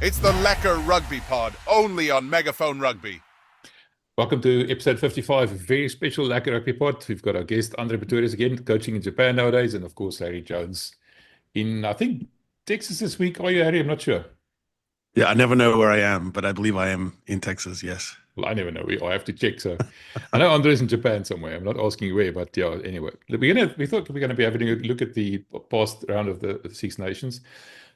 It's the Lekker Rugby Pod, only on Megaphone Rugby. Welcome to episode 55, a very special Lekker Rugby Pod. We've got our guest, Andre Pretorius, again, coaching in Japan nowadays, and of course, Harry Jones in, I think, Texas this week. Are you, Harry? I'm not sure. Yeah, I never know where I am, but I believe I am in Texas, yes. Well, I never know. I have to check. So I know Andre's in Japan somewhere. I'm not asking where, but yeah, anyway. We thought we were going to be having a look at the past round of the Six Nations.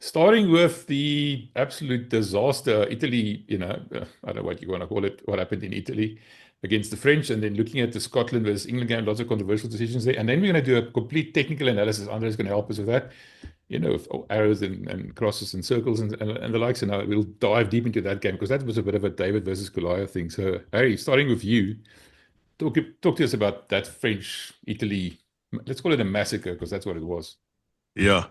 Starting with the absolute disaster, Italy, I don't know what you want to call it, what happened in Italy against the French, and then looking at the Scotland versus England game, lots of controversial decisions there. And then we're going to do a complete technical analysis. Andre's going to help us with that, with arrows and crosses and circles and the likes. And we'll dive deep into that game because that was a bit of a David versus Goliath thing. So, Harry, starting with you, talk to us about that French-Italy, let's call it a massacre because that's what it was. Yeah.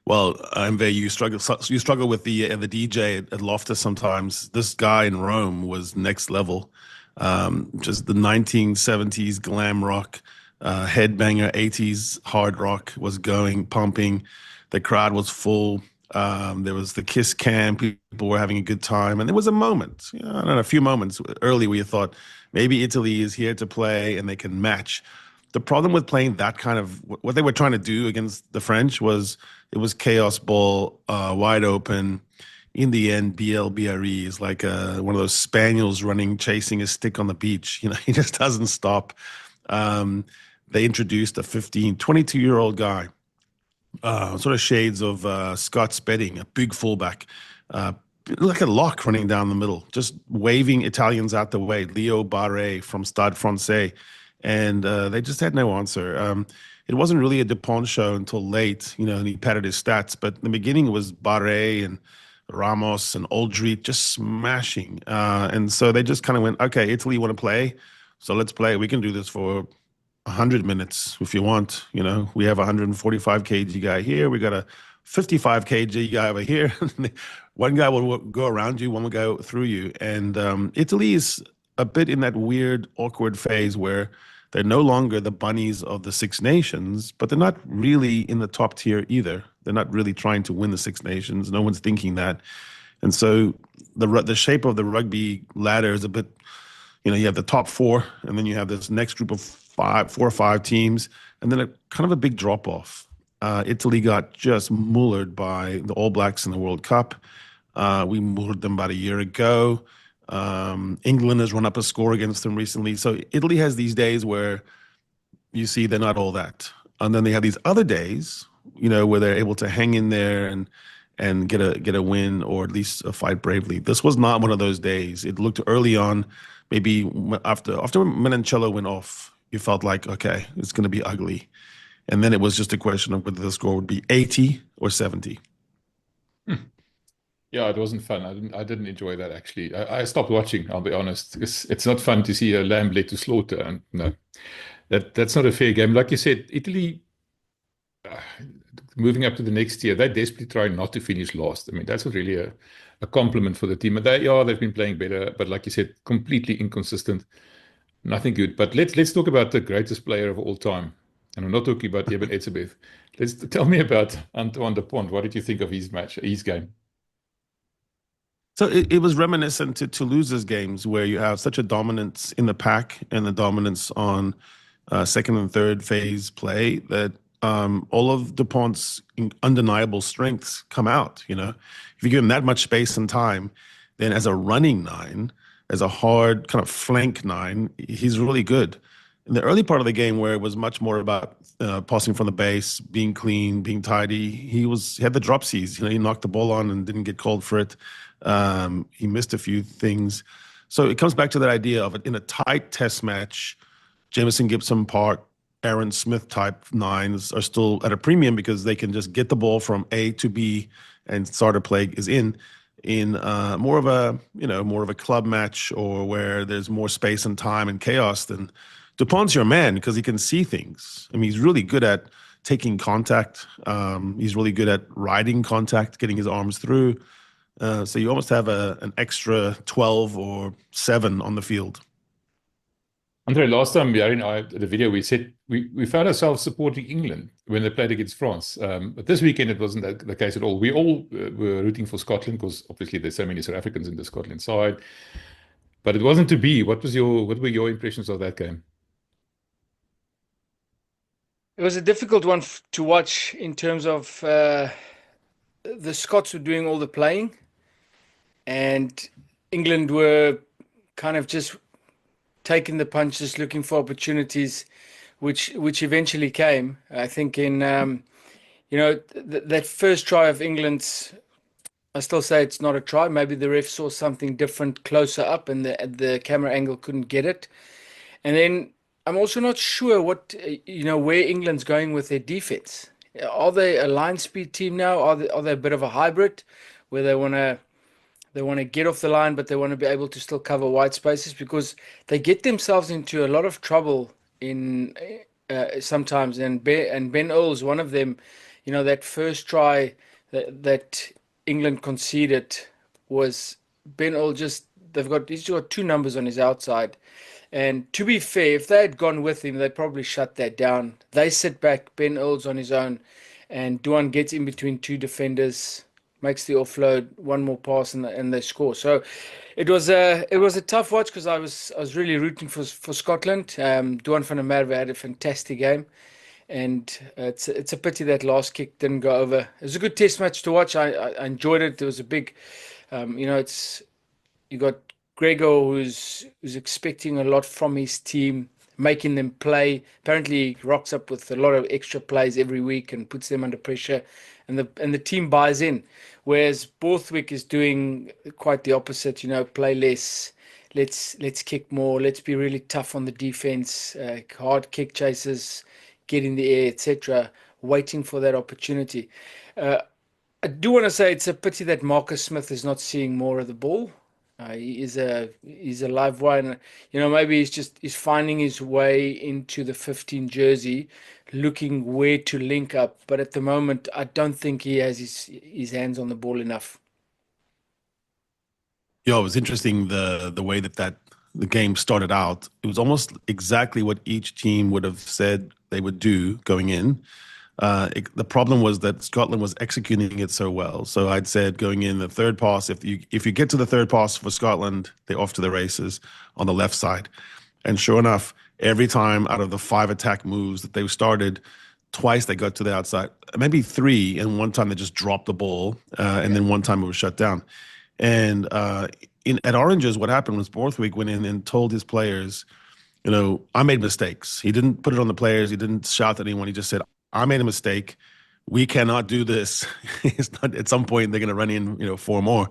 Well, Andre, you struggle with the DJ at Loftus sometimes. This guy in Rome was next level. Just the 1970s glam rock, headbanger, 80s hard rock was going, pumping. The crowd was full. There was the Kiss Cam. People were having a good time. And there was a moment, I don't know, a few moments early where you thought maybe Italy is here to play and they can match. The problem with playing that kind of what they were trying to do against the French was it was chaos ball, wide open. In the end, BRE is like one of those spaniels chasing a stick on the beach. He just doesn't stop. They introduced a 22-year-old guy, sort of shades of Scott Spedding, a big fullback, like a lock running down the middle, just waving Italians out the way. Leo Barre from Stade Francais. And they just had no answer. It wasn't really a Dupont show until late, and he padded his stats. But in the beginning, it was Barre and Ramos and Aldrit just smashing. And so they just kind of went, okay, Italy want to play, so let's play. We can do this for 100 minutes if you want. We have a 145 kg guy here. We got a 55 kg guy over here. One guy will go around you, one will go through you. And Italy is a bit in that weird, awkward phase where they're no longer the bunnies of the Six Nations, but they're not really in the top tier either. They're not really trying to win the Six Nations. No one's thinking that. And so the shape of the rugby ladder is a bit, you have the top four, and then you have this next group of four or five teams, and then a kind of a big drop-off. Italy got just mullered by the All Blacks in the World Cup. We mullered them about a year ago. England has run up a score against them recently. So Italy has these days where you see they're not all that. And then they have these other days, where they're able to hang in there and get a win or at least fight bravely. This was not one of those days. It looked early on, maybe after Menoncello went off, you felt like, okay, it's going to be ugly. And then it was just a question of whether the score would be 80 or 70. Yeah, it wasn't fun. I didn't enjoy that, actually. I stopped watching, I'll be honest. It's not fun to see a lamb led to slaughter. And no, that's not a fair game. Like you said, Italy, moving up to the next year, they're desperately trying not to finish last. I mean, that's really a compliment for the team. And they've been playing better. But like you said, completely inconsistent. Nothing good. But let's talk about the greatest player of all time. And I'm not talking about Eben Etzebeth. Tell me about Antoine Dupont. What did you think of his game? So it was reminiscent to Toulouse's games where you have such a dominance in the pack and the dominance on second and third phase play that all of Dupont's undeniable strengths come out. If you give him that much space and time, then as a running nine, as a hard kind of flank nine, he's really good. In the early part of the game where it was much more about passing from the base, being clean, being tidy, he had the dropsies. He knocked the ball on and didn't get called for it. He missed a few things. So it comes back to that idea of in a tight test match, Jamison Gibson Park, Aaron Smith type nines are still at a premium because they can just get the ball from A to B and start a play is in more of a club match or where there's more space and time and chaos, then Dupont's your man because he can see things. I mean, he's really good at taking contact. He's really good at riding contact, getting his arms through. So you almost have an extra 12 or 7 on the field. Andre, last time Jari and I did a video, we said we found ourselves supporting England when they played against France. But this weekend, it wasn't the case at all. We all were rooting for Scotland because obviously there's so many South Africans in the Scotland side. But it wasn't to be. What were your impressions of that game? It was a difficult one to watch in terms of the Scots were doing all the playing, and England were kind of just taking the punches, looking for opportunities, which eventually came. I think in that first try of England's, I still say it's not a try. Maybe the ref saw something different closer up, and the camera angle couldn't get it. And then I'm also not sure where England's going with their defense. Are they a line speed team now? Are they a bit of a hybrid where they want to get off the line, but they want to be able to still cover wide spaces, because they get themselves into a lot of trouble in sometimes. And Ben Earl's one of them. That first try that England conceded was Ben Earl. He's got two numbers on his outside. And to be fair, if they had gone with him, they'd probably shut that down. They sit back, Ben Earl's on his own, and Duan gets in between two defenders, makes the offload, one more pass, and they score. So it was a tough watch, because I was really rooting for Scotland. Duan van der Merwe had a fantastic game, and it's a pity that last kick didn't go over. It was a good test match to watch. I enjoyed it. There was a big, you got Gregor, who's expecting a lot from his team, making them play. Apparently, he rocks up with a lot of extra plays every week and puts them under pressure, and the team buys in. Whereas Borthwick is doing quite the opposite. Play less. Let's kick more. Let's be really tough on the defense. Hard kick chases, get in the air, etc. Waiting for that opportunity. I do want to say it's a pity that Marcus Smith is not seeing more of the ball. He's a live one. Maybe he's finding his way into the 15 jersey, looking where to link up. But at the moment, I don't think he has his hands on the ball enough. Yeah, it was interesting the way that the game started out. It was almost exactly what each team would have said they would do going in. The problem was that Scotland was executing it so well. So I'd said going in the third pass, if you get to the third pass for Scotland, they're off to the races on the left side. And sure enough, every time out of the 5 attack moves that they started, twice they got to the outside, maybe 3, and one time they just dropped the ball, and then one time it was shut down. And at Oranges, what happened was Borthwick went in and told his players, I made mistakes. He didn't put it on the players. He didn't shout at anyone. He just said, I made a mistake. We cannot do this. It's not, at some point they're going to run in, 4 more.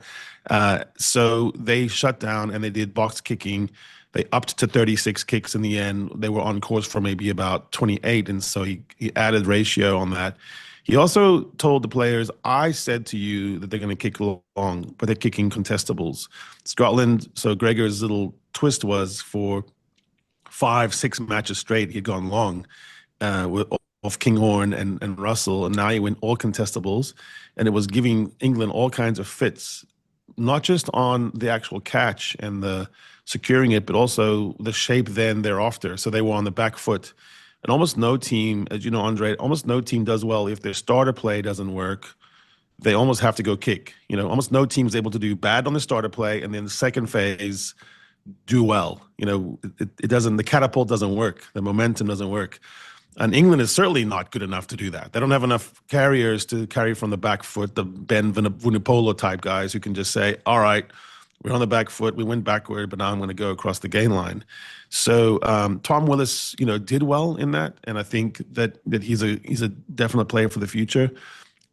So they shut down and they did box kicking. They upped to 36 kicks in the end. They were on course for maybe about 28. And so he added ratio on that. He also told the players, I said to you that they're going to kick long, but they're kicking contestables. Scotland, so Gregor's little twist was for 5-6 matches straight, he'd gone long off Kinghorn and Russell, and now he went all contestables, and it was giving England all kinds of fits, not just on the actual catch and the securing it, but also the shape then thereafter. So they were on the back foot. And almost no team, as you know, Andre, almost no team does well if their starter play doesn't work. They almost have to go kick. Almost no team is able to do bad on the starter play and then the second phase do well. It doesn't. The catapult doesn't work. The momentum doesn't work. And England is certainly not good enough to do that. They don't have enough carriers to carry from the back foot, the Ben Vunipola type guys who can just say, all right, we're on the back foot, we went backward, but now I'm going to go across the gain line. So Tom Willis, did well in that. And I think that he's a definite player for the future.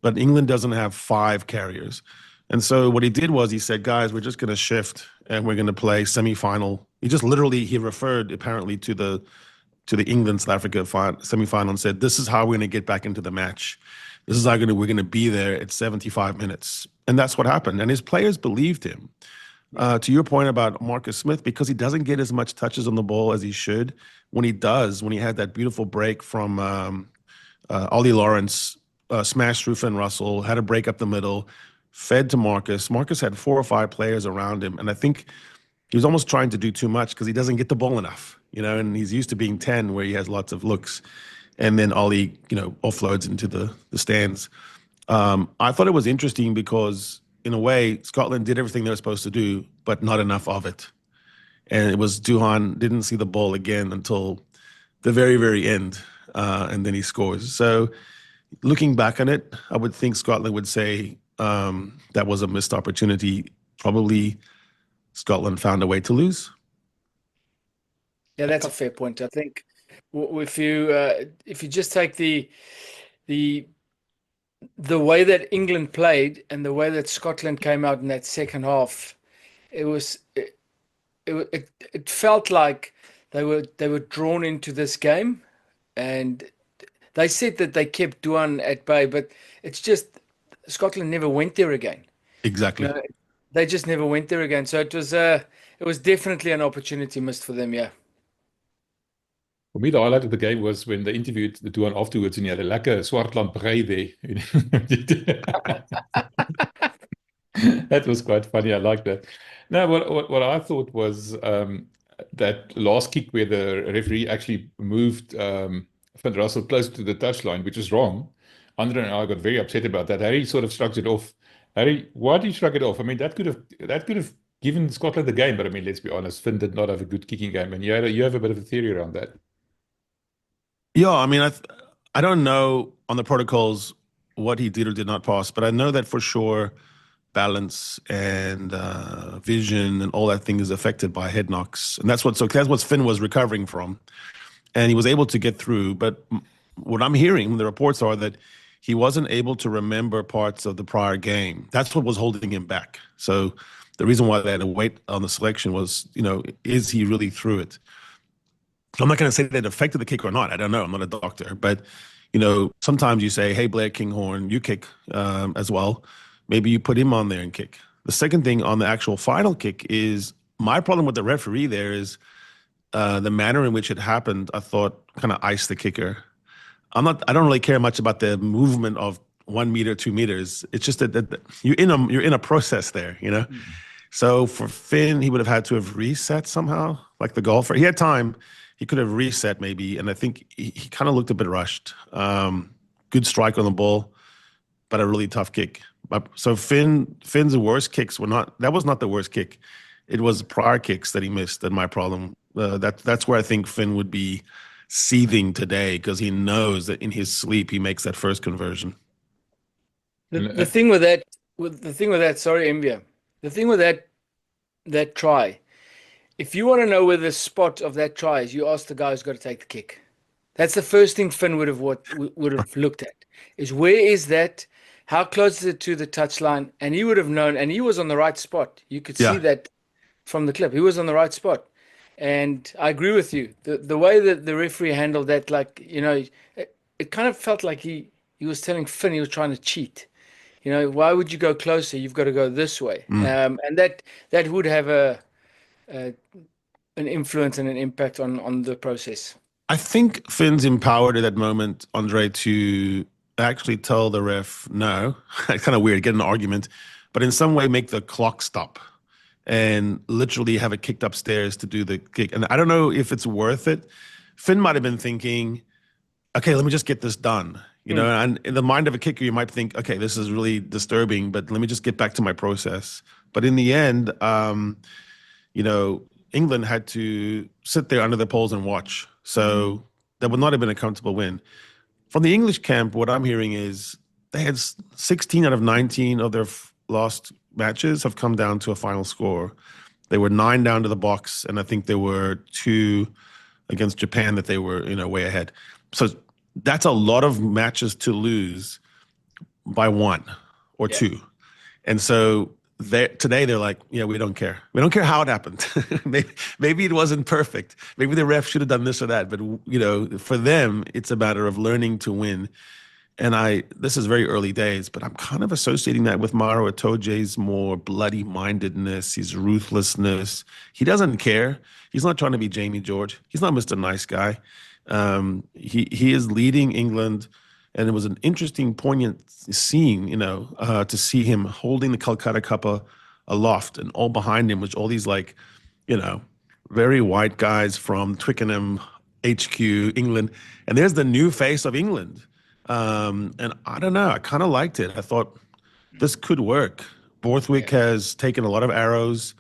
But England doesn't have 5 carriers. And so what he did was he said, guys, we're just going to shift and we're going to play semifinal. He referred apparently to the England-South Africa semifinal and said, this is how we're going to get back into the match. This is how we're going to be there at 75 minutes. And that's what happened. And his players believed him. To your point about Marcus Smith, because he doesn't get as much touches on the ball as he should, when he does, when he had that beautiful break from Ollie Lawrence, smashed through Finn Russell, had a break up the middle, fed to Marcus. Marcus had 4 or 5 players around him. And I think he was almost trying to do too much because he doesn't get the ball enough, and he's used to being 10 where he has lots of looks. And then Ollie, offloads into the stands. I thought it was interesting because, in a way, Scotland did everything they were supposed to do, but not enough of it. And it was Duhan didn't see the ball again until the very, very end, and then he scores. So looking back on it, I would think Scotland would say that was a missed opportunity. Probably Scotland found a way to lose. Yeah, that's a fair point. I think if you just take the way that England played and the way that Scotland came out in that second half, it felt like they were drawn into this game, and they said that they kept Duhan at bay, but it's just Scotland never went there again. Exactly. They just never went there again. So it was definitely an opportunity missed for them. Yeah. For me, the highlight of the game was when they interviewed the Duhan afterwards, and he had a lekker Swartland brei there. That was quite funny. I liked that. Now, what I thought was that last kick where the referee actually moved Van Russell close to the touchline, which was wrong. Andre and I got very upset about that. Harry sort of shrugged it off. Harry, why did you shrug it off? I mean, that could have given Scotland the game, but I mean, let's be honest, Finn did not have a good kicking game, and you have a bit of a theory around that. Yeah, I mean, I don't know on the protocols what he did or did not pass, but I know that for sure balance and vision and all that thing is affected by head knocks, and that's what Finn was recovering from, and he was able to get through. But what I'm hearing, the reports are that he wasn't able to remember parts of the prior game. That's what was holding him back. So the reason why they had to wait on the selection was, is he really through it? I'm not going to say that it affected the kick or not. I don't know. I'm not a doctor. But, sometimes you say, hey, Blair Kinghorn, you kick as well. Maybe you put him on there and kick. The second thing on the actual final kick is my problem with the referee there is the manner in which it happened, I thought kind of iced the kicker. I don't really care much about the movement of 1 meter, 2 meters. It's just that you're in a process there, Mm-hmm. So for Finn, he would have had to have reset somehow, like the golfer. He had time. He could have reset maybe, and I think he kind of looked a bit rushed. Good strike on the ball, but a really tough kick. So Finn's worst kicks that was not the worst kick. It was prior kicks that he missed, and my problem. That's where I think Finn would be seething today, because he knows that in his sleep he makes that first conversion. The thing with that, sorry, Mbia, the thing with that try, if you want to know where the spot of that try is, you ask the guy who's got to take the kick. That's the first thing Finn would have looked at, is where is that? How close is it to the touchline? And he would have known, and he was on the right spot. You could see that from the clip. He was on the right spot. And I agree with you. The way that the referee handled that, it kind of felt like he was telling Finn he was trying to cheat. Why would you go closer? You've got to go this way. And that would have an influence and an impact on the process. I think Finn's empowered at that moment, Andre, to actually tell the ref no. It's kind of weird, get an argument, but in some way make the clock stop and literally have it kicked upstairs to do the kick. And I don't know if it's worth it. Finn might have been thinking, okay, let me just get this done. And in the mind of a kicker, you might think, okay, this is really disturbing, but let me just get back to my process. But in the end, England had to sit there under the poles and watch. So that would not have been a comfortable win. From the English camp, what I'm hearing is they had 16 out of 19 of their last matches have come down to a final score. They were 9 down to the box, and I think there were 2 against Japan that they were, way ahead. So that's a lot of matches to lose by 1 or 2. And so today they're like, we don't care. We don't care how it happened. maybe it wasn't perfect. Maybe the ref should have done this or that. But, for them, it's a matter of learning to win. And this is very early days, but I'm kind of associating that with Maro Itoje's more bloody-mindedness, his ruthlessness. He doesn't care. He's not trying to be Jamie George. He's not Mr. Nice Guy. He is leading England, and it was an interesting, poignant scene, to see him holding the Calcutta Cup aloft, and all behind him was all these you know, very white guys from Twickenham, HQ, England. And there's the new face of England. And I don't know, I kind of liked it. I thought this could work. Borthwick has taken a lot of arrows,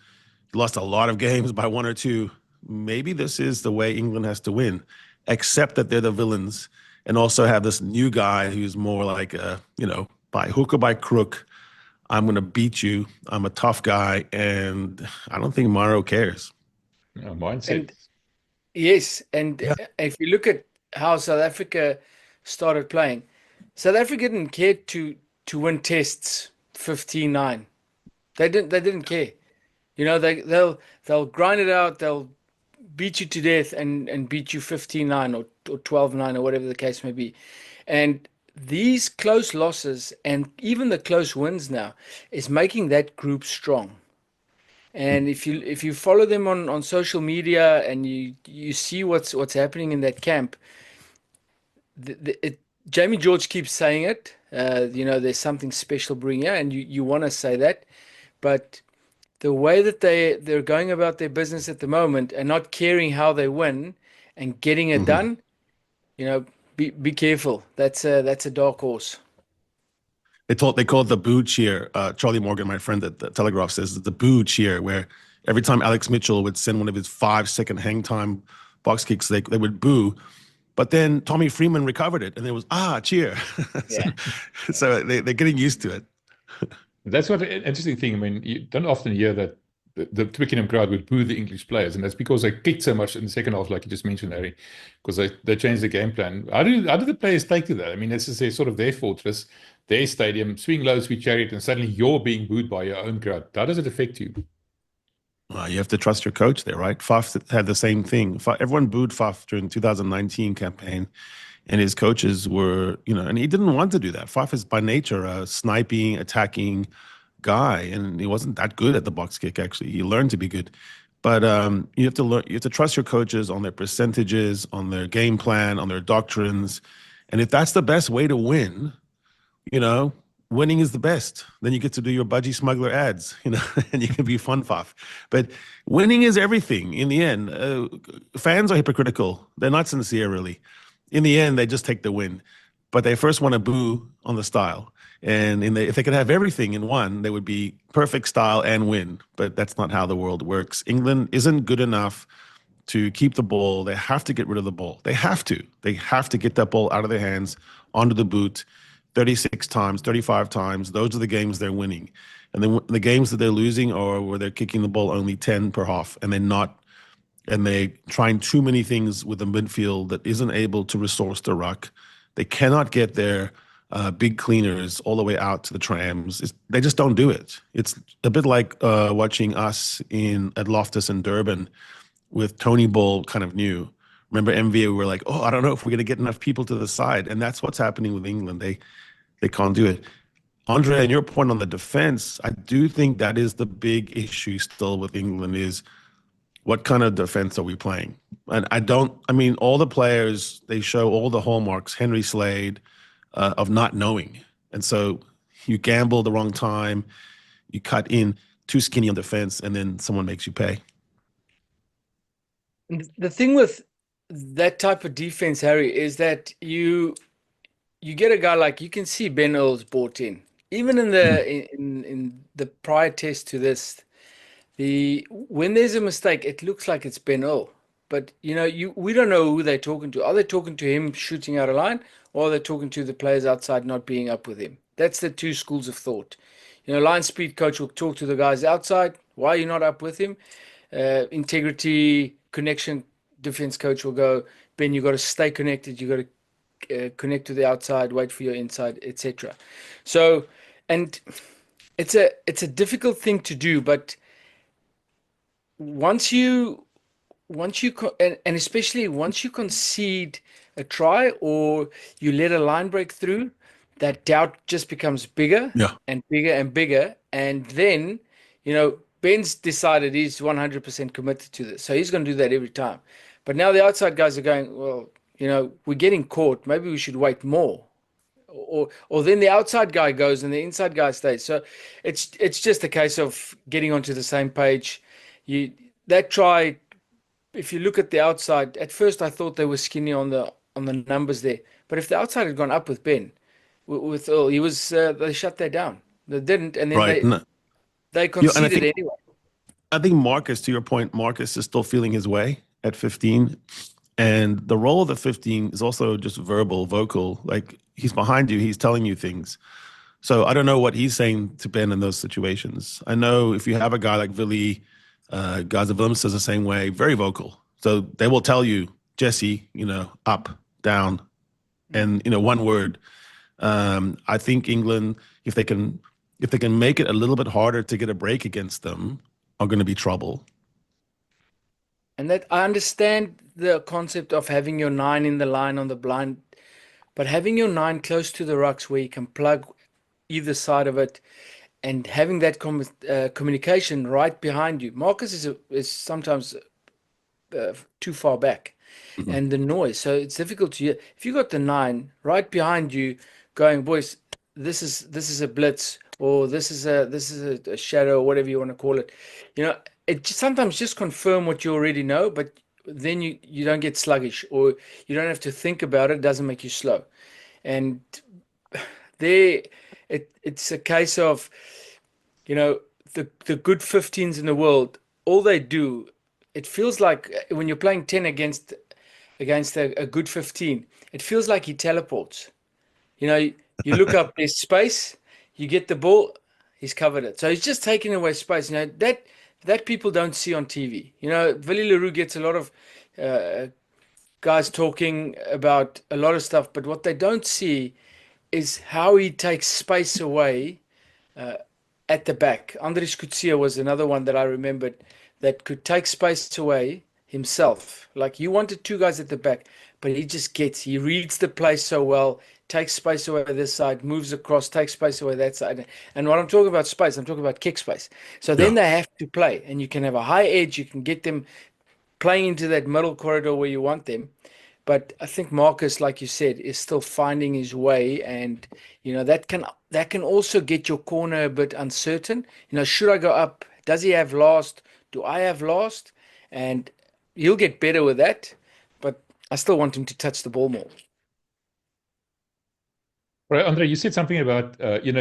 lost a lot of games by 1 or 2. Maybe this is the way England has to win, except that they're the villains and also have this new guy who's more like, by hook or by crook, I'm going to beat you. I'm a tough guy. And I don't think Mauro cares. Yeah, mindset. And yes, and if you look at how South Africa started playing, South Africa didn't care to win tests 15-9. They didn't care. You know, they'll grind it out, they'll beat you to death and beat you 15-9 or 12-9 or whatever the case may be. And these close losses and even the close wins now is making that group strong. And if you follow them on social media and you see what's happening in that camp, Jamie George keeps saying it. There's something special brewing here, and you want to say that, but the way that they're going about their business at the moment and not caring how they win and getting it done, be careful. That's a dark horse. They call it the boo cheer. Charlie Morgan, my friend at the Telegraph, says the boo cheer, where every time Alex Mitchell would send one of his 5-second hang time box kicks, they would boo. But then Tommy Freeman recovered it, and there was cheer. So they're getting used to it. That's what an interesting thing. I mean, you don't often hear that the Twickenham crowd would boo the English players, and that's because they kicked so much in the second half, like you just mentioned, Harry, because they changed the game plan. How do the players take to that? I mean, this is sort of their fortress, their stadium, swing low, sweet chariot, and suddenly you're being booed by your own crowd. How does it affect you? You have to trust your coach there, right? Faf had the same thing. Everyone booed Faf during the 2019 campaign, and his coaches were, and he didn't want to do that. Faf is by nature a sniping, attacking guy, and he wasn't that good at the box kick, actually. He learned to be good. But you have to trust your coaches on their percentages, on their game plan, on their doctrines. And if that's the best way to win, winning is the best. Then you get to do your budgie smuggler ads, and you can be fun Faf. But winning is everything in the end. Fans are hypocritical. They're not sincere, really. In the end, they just take the win. But they first want to boo on the style. And if they could have everything in one, they would be perfect style and win. But that's not how the world works. England isn't good enough to keep the ball. They have to get rid of the ball. They have to. They have to get that ball out of their hands, onto the boot, 36 times, 35 times. Those are the games they're winning. And then the games that they're losing are where they're kicking the ball only 10 per half, and they're trying too many things with the midfield that isn't able to resource the ruck. They cannot get their big cleaners all the way out to the trams. They just don't do it. It's a bit like watching us at Loftus and Durban with Tony Ball kind of new. Remember MVA, we were like, I don't know if we're going to get enough people to the side. And that's what's happening with England. They can't do it. Andre, and your point on the defense, I do think that is the big issue still with England is what kind of defense are we playing? And all the players, they show all the hallmarks, Henry Slade, of not knowing. And so you gamble the wrong time, you cut in too skinny on defense, and then someone makes you pay. The thing with that type of defense, Harry, is that you get a guy like, you can see Ben Earl's bought in. Even in the prior test to this, when there's a mistake, it looks like it's Ben Earl. But we don't know who they're talking to. Are they talking to him shooting out of line, or are they talking to the players outside not being up with him? That's the two schools of thought. Line speed coach will talk to the guys outside. Why are you not up with him? Integrity, connection, defense coach will go, Ben, you got to stay connected. You got to connect to the outside, wait for your inside, etc. So, and it's a difficult thing to do, but once you and especially once you concede a try or you let a line break through, that doubt just becomes bigger and bigger and bigger. And then, Ben's decided he's 100% committed to this. So he's going to do that every time. But now the outside guys are going, well, we're getting caught. Maybe we should wait more. Or then the outside guy goes and the inside guy stays. So it's just a case of getting onto the same page. that try, if you look at the outside, at first I thought they were skinny on the numbers there. But if the outside had gone up with Ben, with Earl, they shut that down. They didn't, and then Right. they Yeah, and conceded anyway. I think Marcus, to your point, Marcus is still feeling his way at 15. And the role of the 15 is also just vocal. Like he's behind you, he's telling you things. So I don't know what he's saying to Ben in those situations. I know if you have a guy like Willie, Gaza Willems is the same way, very vocal. So they will tell you, Jesse, up, down, and one word. I think England, if they can make it a little bit harder to get a break against them, are going to be trouble. And that I understand the concept of having your 9 in the line on the blind, but having your 9 close to the rucks where you can plug either side of it, and having that communication right behind you. Marcus is sometimes too far back, and the noise. So it's difficult to hear. If you got the 9 right behind you, going, boys, this is a blitz, or this is a shadow, or whatever you want to call it. It sometimes just confirm what you already know, but then you don't get sluggish, or you don't have to think about it. It doesn't make you slow. And it's a case of, the good 15s in the world, all they do, it feels like when you're playing 10 against a good 15, it feels like he teleports. You look up, there's space, you get the ball, he's covered it. So he's just taking away space. That people don't see on TV. Willie Leroux gets a lot of guys talking about a lot of stuff, but what they don't see is how he takes space away at the back. Andre Pretorius was another one that I remembered that could take space away himself. Like, you wanted 2 guys at the back, but he reads the play so well, takes space away this side, moves across, takes space away that side. And when I'm talking about space, I'm talking about kick space. So then they have to play, and you can have a high edge, you can get them playing into that middle corridor where you want them. But I think Marcus, like you said, is still finding his way, and that can also get your corner a bit uncertain. Should I go up? Does he have last? Do I have last? And he'll get better with that, but I still want him to touch the ball more. Right, Andre, you said something about, you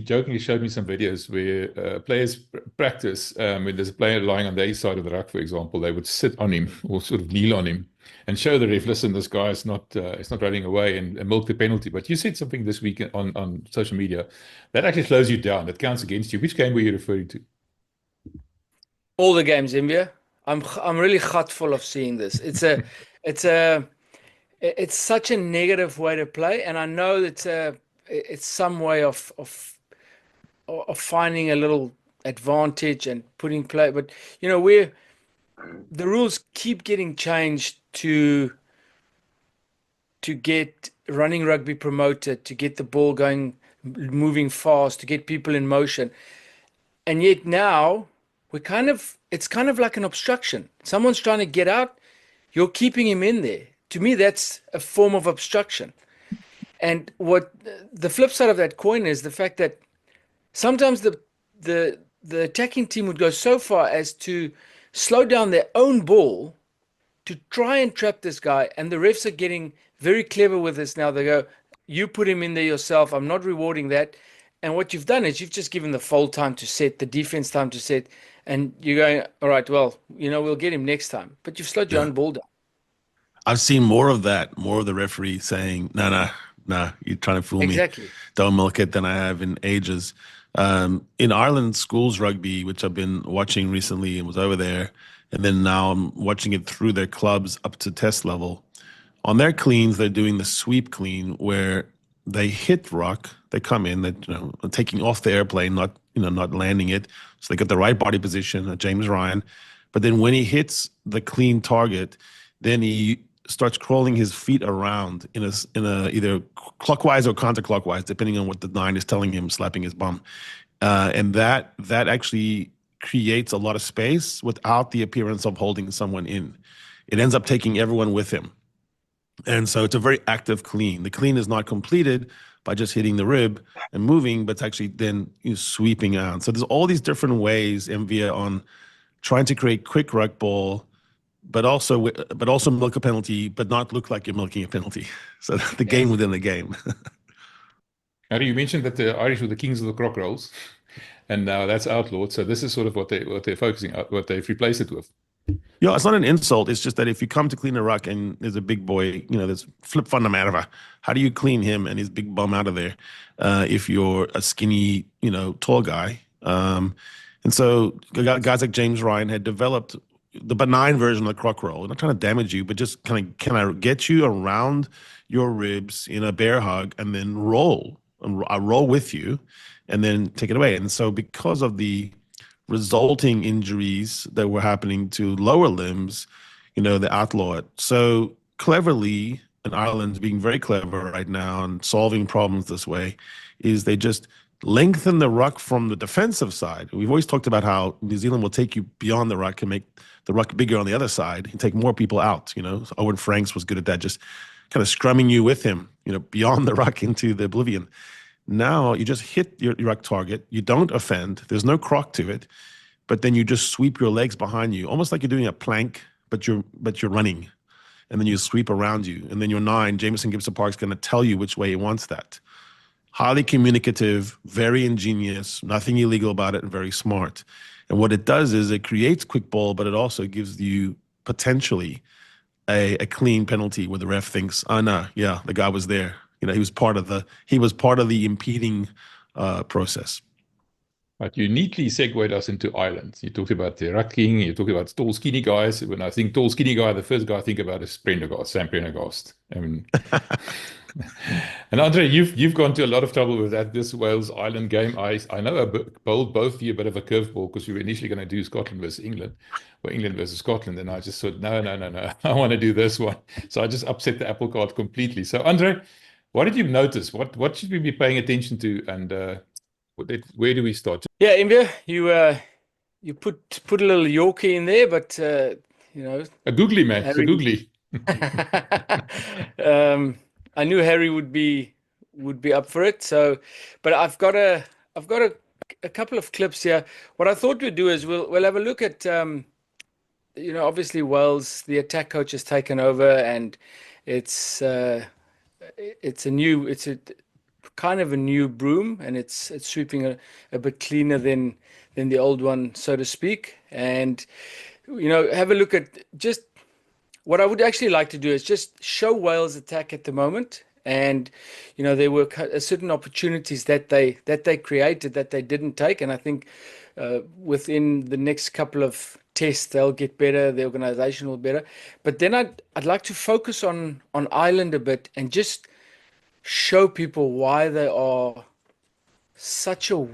jokingly showed me some videos where players practice when there's a player lying on the side of the ruck, for example, they would sit on him or sort of kneel on him and show the ref, listen, this guy is not running away, and milk the penalty. But you said something this week on social media that actually slows you down, that counts against you. Which game were you referring to? All the games, Invia. I'm really gutful of seeing this. It's such a negative way to play, and I know it's some way of finding a little advantage and putting play, but the rules keep getting changed to get running rugby promoted, to get the ball going, moving fast, to get people in motion, and yet now it's kind of like an obstruction. Someone's trying to get out, you're keeping him in there. To me, that's a form of obstruction. And what the flip side of that coin is the fact that sometimes the attacking team would go so far as to slow down their own ball to try and trap this guy. And the refs are getting very clever with this now. They go, you put him in there yourself. I'm not rewarding that. And what you've done is you've just given the foul time to set, the defense time to set. And you're going, all right, well, we'll get him next time. But you've slowed your own ball down. I've seen more of that, more of the referee saying, no, you're trying to fool me. Exactly. Don't milk it, than I have in ages. In Ireland schools rugby, which I've been watching recently and was over there, and then now I'm watching it through their clubs up to test level. On their cleans, they're doing the sweep clean where they hit ruck, they come in, they're taking off the airplane, not landing it. So they got the right body position, James Ryan. But then when he hits the clean target, then he starts crawling his feet around in a either clockwise or counterclockwise, depending on what the 9 is telling him, slapping his bum. And that actually creates a lot of space without the appearance of holding someone in. It ends up taking everyone with him. And so it's a very active clean. The clean is not completed by just hitting the rib and moving, but it's actually then sweeping out. So there's all these different ways, MVA, on trying to create quick ruck ball, but also milk a penalty, but not look like you're milking a penalty. So the game within the game. Harry, you mentioned that the Irish were the kings of the croc rolls, and now that's outlawed. So this is sort of what they're focusing on, what they've replaced it with. Yeah, it's not an insult. It's just that if you come to clean a ruck and there's a big boy, there's Flip van der Merwe, how do you clean him and his big bum out of there if you're a skinny, tall guy? And so guys like James Ryan had developed the benign version of the croc roll. I'm not trying to damage you, but just can I get you around your ribs in a bear hug and then roll? And I roll with you and then take it away. And so because of the resulting injuries that were happening to lower limbs, they outlaw it. So cleverly, and Ireland's being very clever right now and solving problems this way, is they just lengthen the ruck from the defensive side. We've always talked about how New Zealand will take you beyond the ruck and make the ruck bigger on the other side and take more people out. So Owen Franks was good at that, just kind of scrumming you with him, beyond the ruck into the oblivion. Now you just hit your ruck target. You don't offend. There's no croc to it, but then you just sweep your legs behind you, almost like you're doing a plank, but you're running, and then you sweep around you, and then your 9, Jameson Gibson Park's going to tell you which way he wants that. Highly communicative, very ingenious, nothing illegal about it, and very smart. And what it does is it creates quick ball, but it also gives you potentially a clean penalty where the ref thinks, oh no, yeah, the guy was there. He was part of the impeding process. But you neatly segued us into Ireland. You talked about the rucking, you talked about tall, skinny guys. When I think tall, skinny guy, the first guy I think about is Sam Prendergast. And Andre, you've gone to a lot of trouble with this Wales-Ireland game. I know I bowled both of you a bit of a curveball because we were initially going to do Scotland versus England, or England versus Scotland, and I just thought, no, I want to do this one. So I just upset the apple cart completely. So Andre, what did you notice? What should we be paying attention to, and where do we start? Yeah, Invia, you put a little Yorkie in there, but a googly, man. It's a googly. I knew Harry would be up for it. So, but I've got a couple of clips here. What I thought we'd do is we'll have a look at obviously Wales, the attack coach has taken over, and it's a kind of a new broom, and it's sweeping a bit cleaner than the old one, so to speak. And have a look at just what I would actually like to do is just show Wales' attack at the moment. And there were certain opportunities that they created that they didn't take, and I think within the next couple of tests they'll get better, the organization will better. But then I'd like to focus on Ireland a bit and just show people why they are such a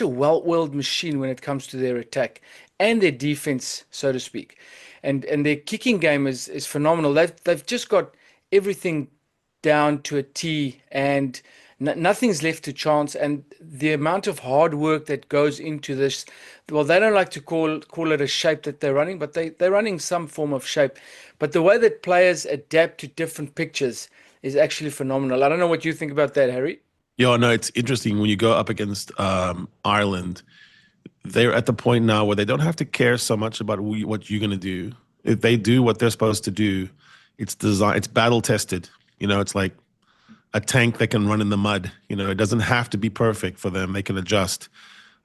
well-oiled machine when it comes to their attack and their defense, so to speak. And their kicking game is phenomenal. They've just got everything down to a T, and nothing's left to chance. And the amount of hard work that goes into this, well, they don't like to call it a shape that they're running, but they're running some form of shape. But the way that players adapt to different pictures is actually phenomenal. I don't know what you think about that, Harry. Yeah, no, it's interesting when you go up against Ireland. They're at the point now where they don't have to care so much about what you're going to do. If they do what they're supposed to do, it's battle tested. It's like a tank that can run in the mud. It doesn't have to be perfect for them. They can adjust.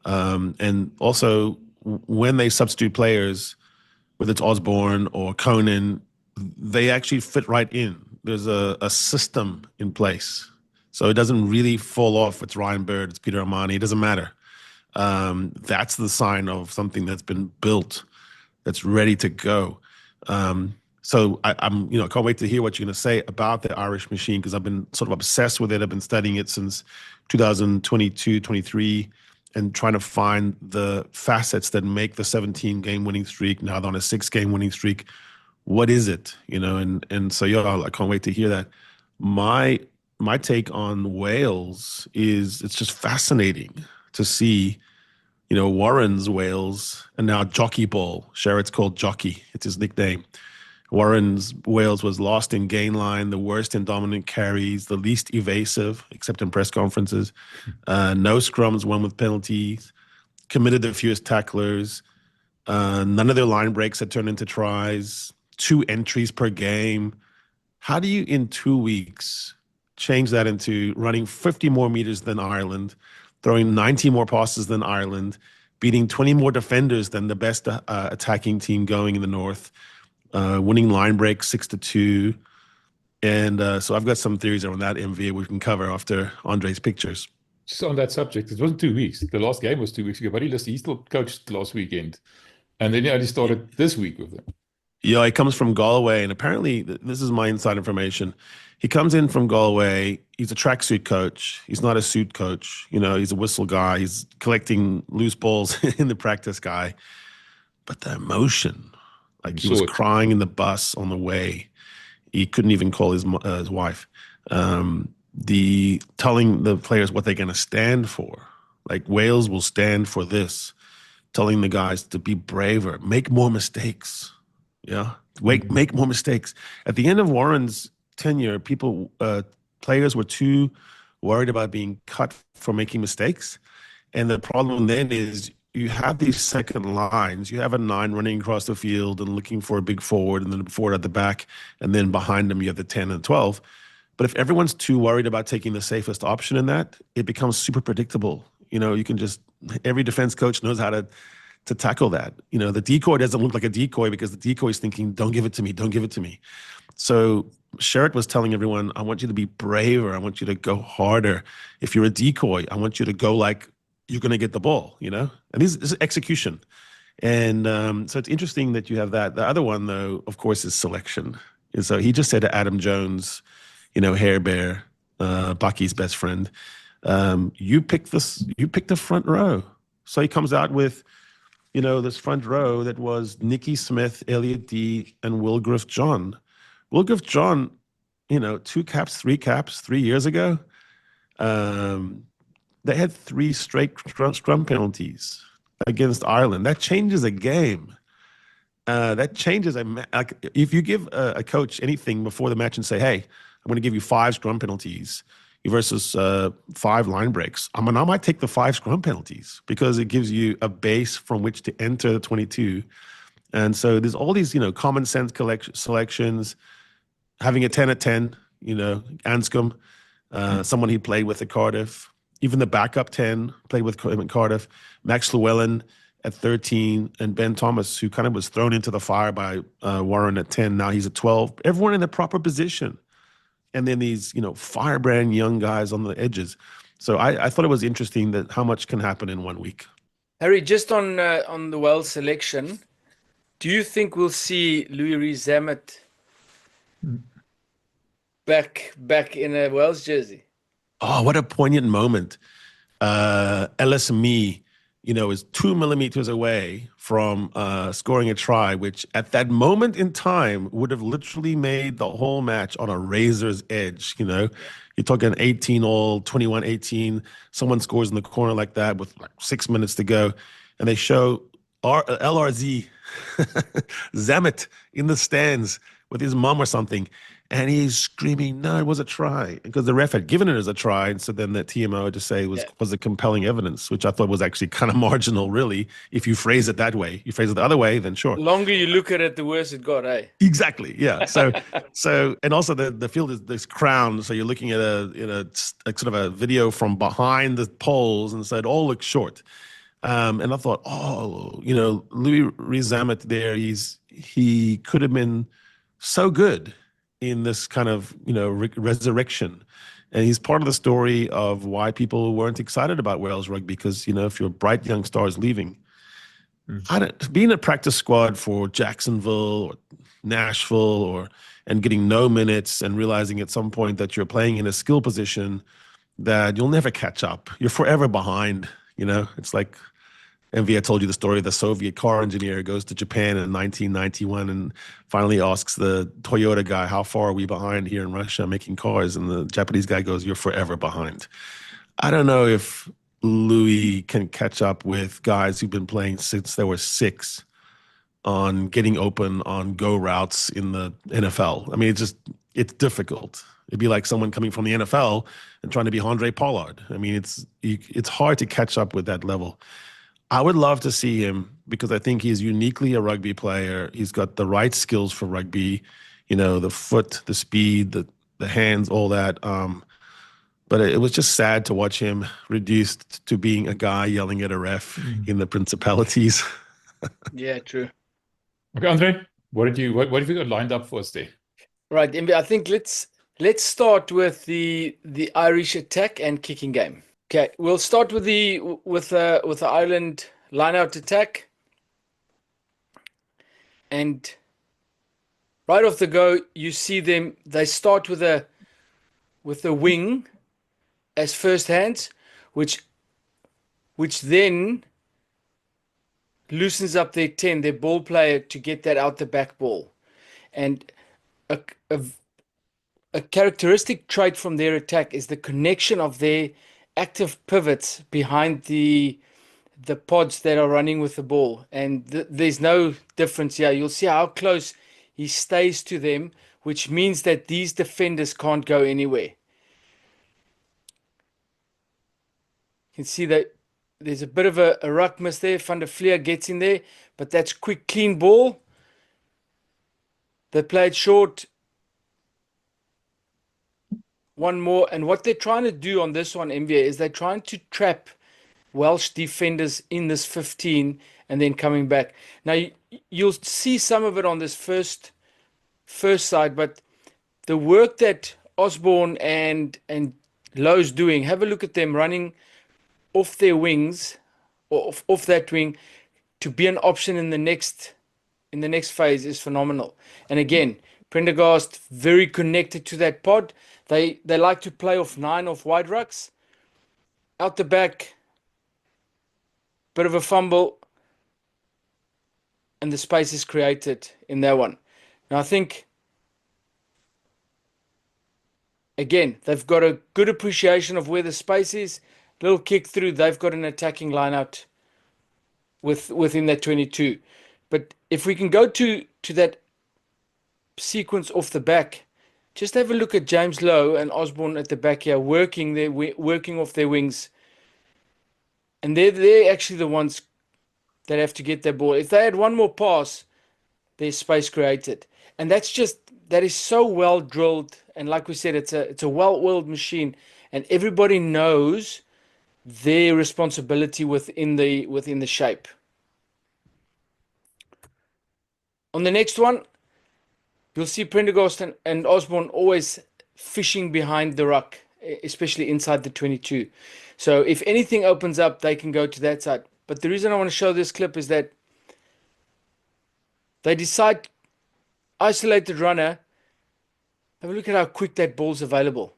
And also, when they substitute players, whether it's Osborne or Conan, they actually fit right in. There's a system in place. So it doesn't really fall off. It's Ryan Bird, it's Peter Armani. It doesn't matter. That's the sign of something that's been built, that's ready to go. So I can't wait to hear what you're going to say about the Irish machine, because I've been sort of obsessed with it. I've been studying it since 2022, 23, and trying to find the facets that make the 17-game winning streak. Now they're on a 6-game winning streak. What is it? And so I can't wait to hear that. My take on Wales is it's just fascinating to see, Warren's Wales, and now Jockey Ball. Sherritt's called Jockey. It's his nickname. Warren's Wales was lost in gain line, the worst in dominant carries, the least evasive, except in press conferences. No scrums won with penalties. committed the fewest tacklers. None of their line breaks had turned into tries. 2 entries per game. How do you, in 2 weeks, change that into running 50 more meters than Ireland, throwing 90 more passes than Ireland, beating 20 more defenders than the best attacking team going in the North, winning line break 6-2. And so I've got some theories around that MV we can cover after Andre's pictures. Just on that subject, it wasn't 2 weeks. The last game was 2 weeks ago, but he still coached last weekend. And then he only started this week with them. Yeah, he comes from Galway, and apparently, this is my inside information. He comes in from Galway. He's a tracksuit coach. He's not a suit coach. He's a whistle guy. He's collecting loose balls in the practice guy. But the emotion, like he was crying in the bus on the way. He couldn't even call his wife. The telling the players what they're going to stand for. Like Wales will stand for this. Telling the guys to be braver, make more mistakes. Yeah, make more mistakes. At the end of Warren's tenure, players were too worried about being cut for making mistakes. And the problem then is you have these second lines. You have a 9 running across the field and looking for a big forward, and then a forward at the back, and then behind them you have the 10 and 12. But if everyone's too worried about taking the safest option in that, it becomes super predictable. You can just, every defense coach knows how to tackle that. The decoy doesn't look like a decoy because the decoy is thinking, don't give it to me, don't give it to me. So Sherritt was telling everyone, I want you to be braver. I want you to go harder. If you're a decoy, I want you to go like you're going to get the ball, And this is execution. And so it's interesting that you have that. The other one, though, of course, is selection. And so he just said to Adam Jones, Hair Bear, Bucky's best friend, you pick the front row. So he comes out with, this front row that was Nicky Smith, Elliot D, and Wilgriff John. Wilgriff John, 2 caps, 3 caps 3 years ago. They had 3 straight scrum penalties against Ireland. That changes a game. That changes if you give a coach anything before the match and say, hey, I'm going to give you 5 scrum penalties versus 5 line breaks. I might take the 5 scrum penalties because it gives you a base from which to enter the 22. And so there's all these, common sense selections, having a 10 at 10, Anscombe, someone he played with at Cardiff, even the backup 10 played with him at Cardiff, Max Llewellyn at 13, and Ben Thomas, who kind of was thrown into the fire by Warren at 10. Now he's at 12. Everyone in the proper position. And then these, firebrand young guys on the edges. So I thought it was interesting that how much can happen in 1 week. Harry, just on the Welsh selection, do you think we'll see Louis Rees-Zammit back in a Welsh jersey? Oh, what a poignant moment. Ellis Mee, is 2 millimeters away from scoring a try, which at that moment in time would have literally made the whole match on a razor's edge. You're talking 18-all, 21-18. Someone scores in the corner like that with 6 minutes to go, and they show LRZ Zammit in the stands with his mom or something. And he's screaming, no, it was a try. Because the ref had given it as a try. And so then the TMO had to say was a compelling evidence, which I thought was actually kind of marginal, really, if you phrase it that way. You phrase it the other way, then sure. The longer you look at it, the worse it got, eh? Exactly, yeah. So and also the field is this crown. So you're looking at a sort of a video from behind the poles, and so it all looks short. And I thought, Louis Rees-Zammit there, he could have been so good in this kind of, resurrection. And he's part of the story of why people weren't excited about Wales rugby, because, if you're bright young stars leaving, being a practice squad for Jacksonville or Nashville and getting no minutes and realizing at some point that you're playing in a skill position that you'll never catch up. You're forever behind, It's like MV, I told you the story of the Soviet car engineer goes to Japan in 1991 and finally asks the Toyota guy, how far are we behind here in Russia making cars? And the Japanese guy goes, you're forever behind. I don't know if Louis can catch up with guys who've been playing since they were 6 on getting open on go routes in the NFL. I mean, it's difficult. It'd be like someone coming from the NFL and trying to be Andre Pollard. I mean, it's hard to catch up with that level. I would love to see him because I think he's uniquely a rugby player. He's got the right skills for rugby, the foot, the speed, the hands, all that. But it was just sad to watch him reduced to being a guy yelling at a ref in the principalities. Yeah, true. Okay, Andre, what have you got lined up for us there? Right, Embe, I think let's start with the Irish attack and kicking game. Okay, we'll start with the Ireland line-out attack, and right off the go, you see them. They start with a wing as first hands, which then loosens up their 10, their ball player, to get that out the back ball. And a characteristic trait from their attack is the connection of their active pivots behind the pods that are running with the ball. And there's no difference here. You'll see how close he stays to them, which means that these defenders can't go anywhere. You can see that there's a bit of a ruck miss there. Van der Vlier gets in there, but that's quick, clean ball. They play it short. One more. And what they're trying to do on this one, MVA, is they're trying to trap Welsh defenders in this 15 and then coming back. Now, you'll see some of it on this first side, but the work that Osborne and Lowe's doing, have a look at them running off their wings, or off that wing, to be an option in the next phase is phenomenal. And again, Prendergast very connected to that pod. They like to play off 9 off wide rucks. Out the back, bit of a fumble, and the space is created in that one. Now I think, again, they've got a good appreciation of where the space is. Little kick through, they've got an attacking line out within that 22. But if we can go to that sequence off the back, just have a look at James Lowe and Osborne at the back here, working off their wings. And they're actually the ones that have to get their ball. If they had one more pass, there's space created. And that is so well drilled. And like we said, it's a well-oiled machine, and everybody knows their responsibility within the shape. On the next one, you'll see Prendergast and Osborne always fishing behind the ruck, especially inside the 22. So if anything opens up, they can go to that side. But the reason I want to show this clip is that they decide isolated runner. Have a look at how quick that ball's available.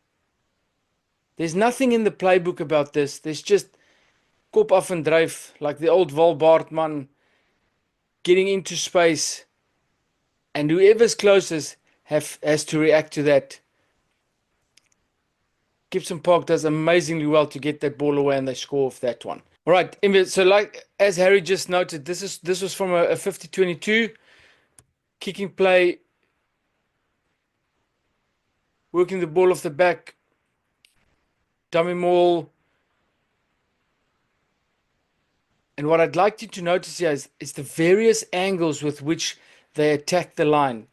There's nothing in the playbook about this. There's just kop af en dryf, like the old Walbaard man, getting into space, and whoever's closest has to react to that. Gibson Park does amazingly well to get that ball away, and they score off that one. All right, so like as Harry just noted, this was from a 50-22 kicking play, working the ball off the back, dummy maul. And what I'd like you to notice here is the various angles with which they attack the line.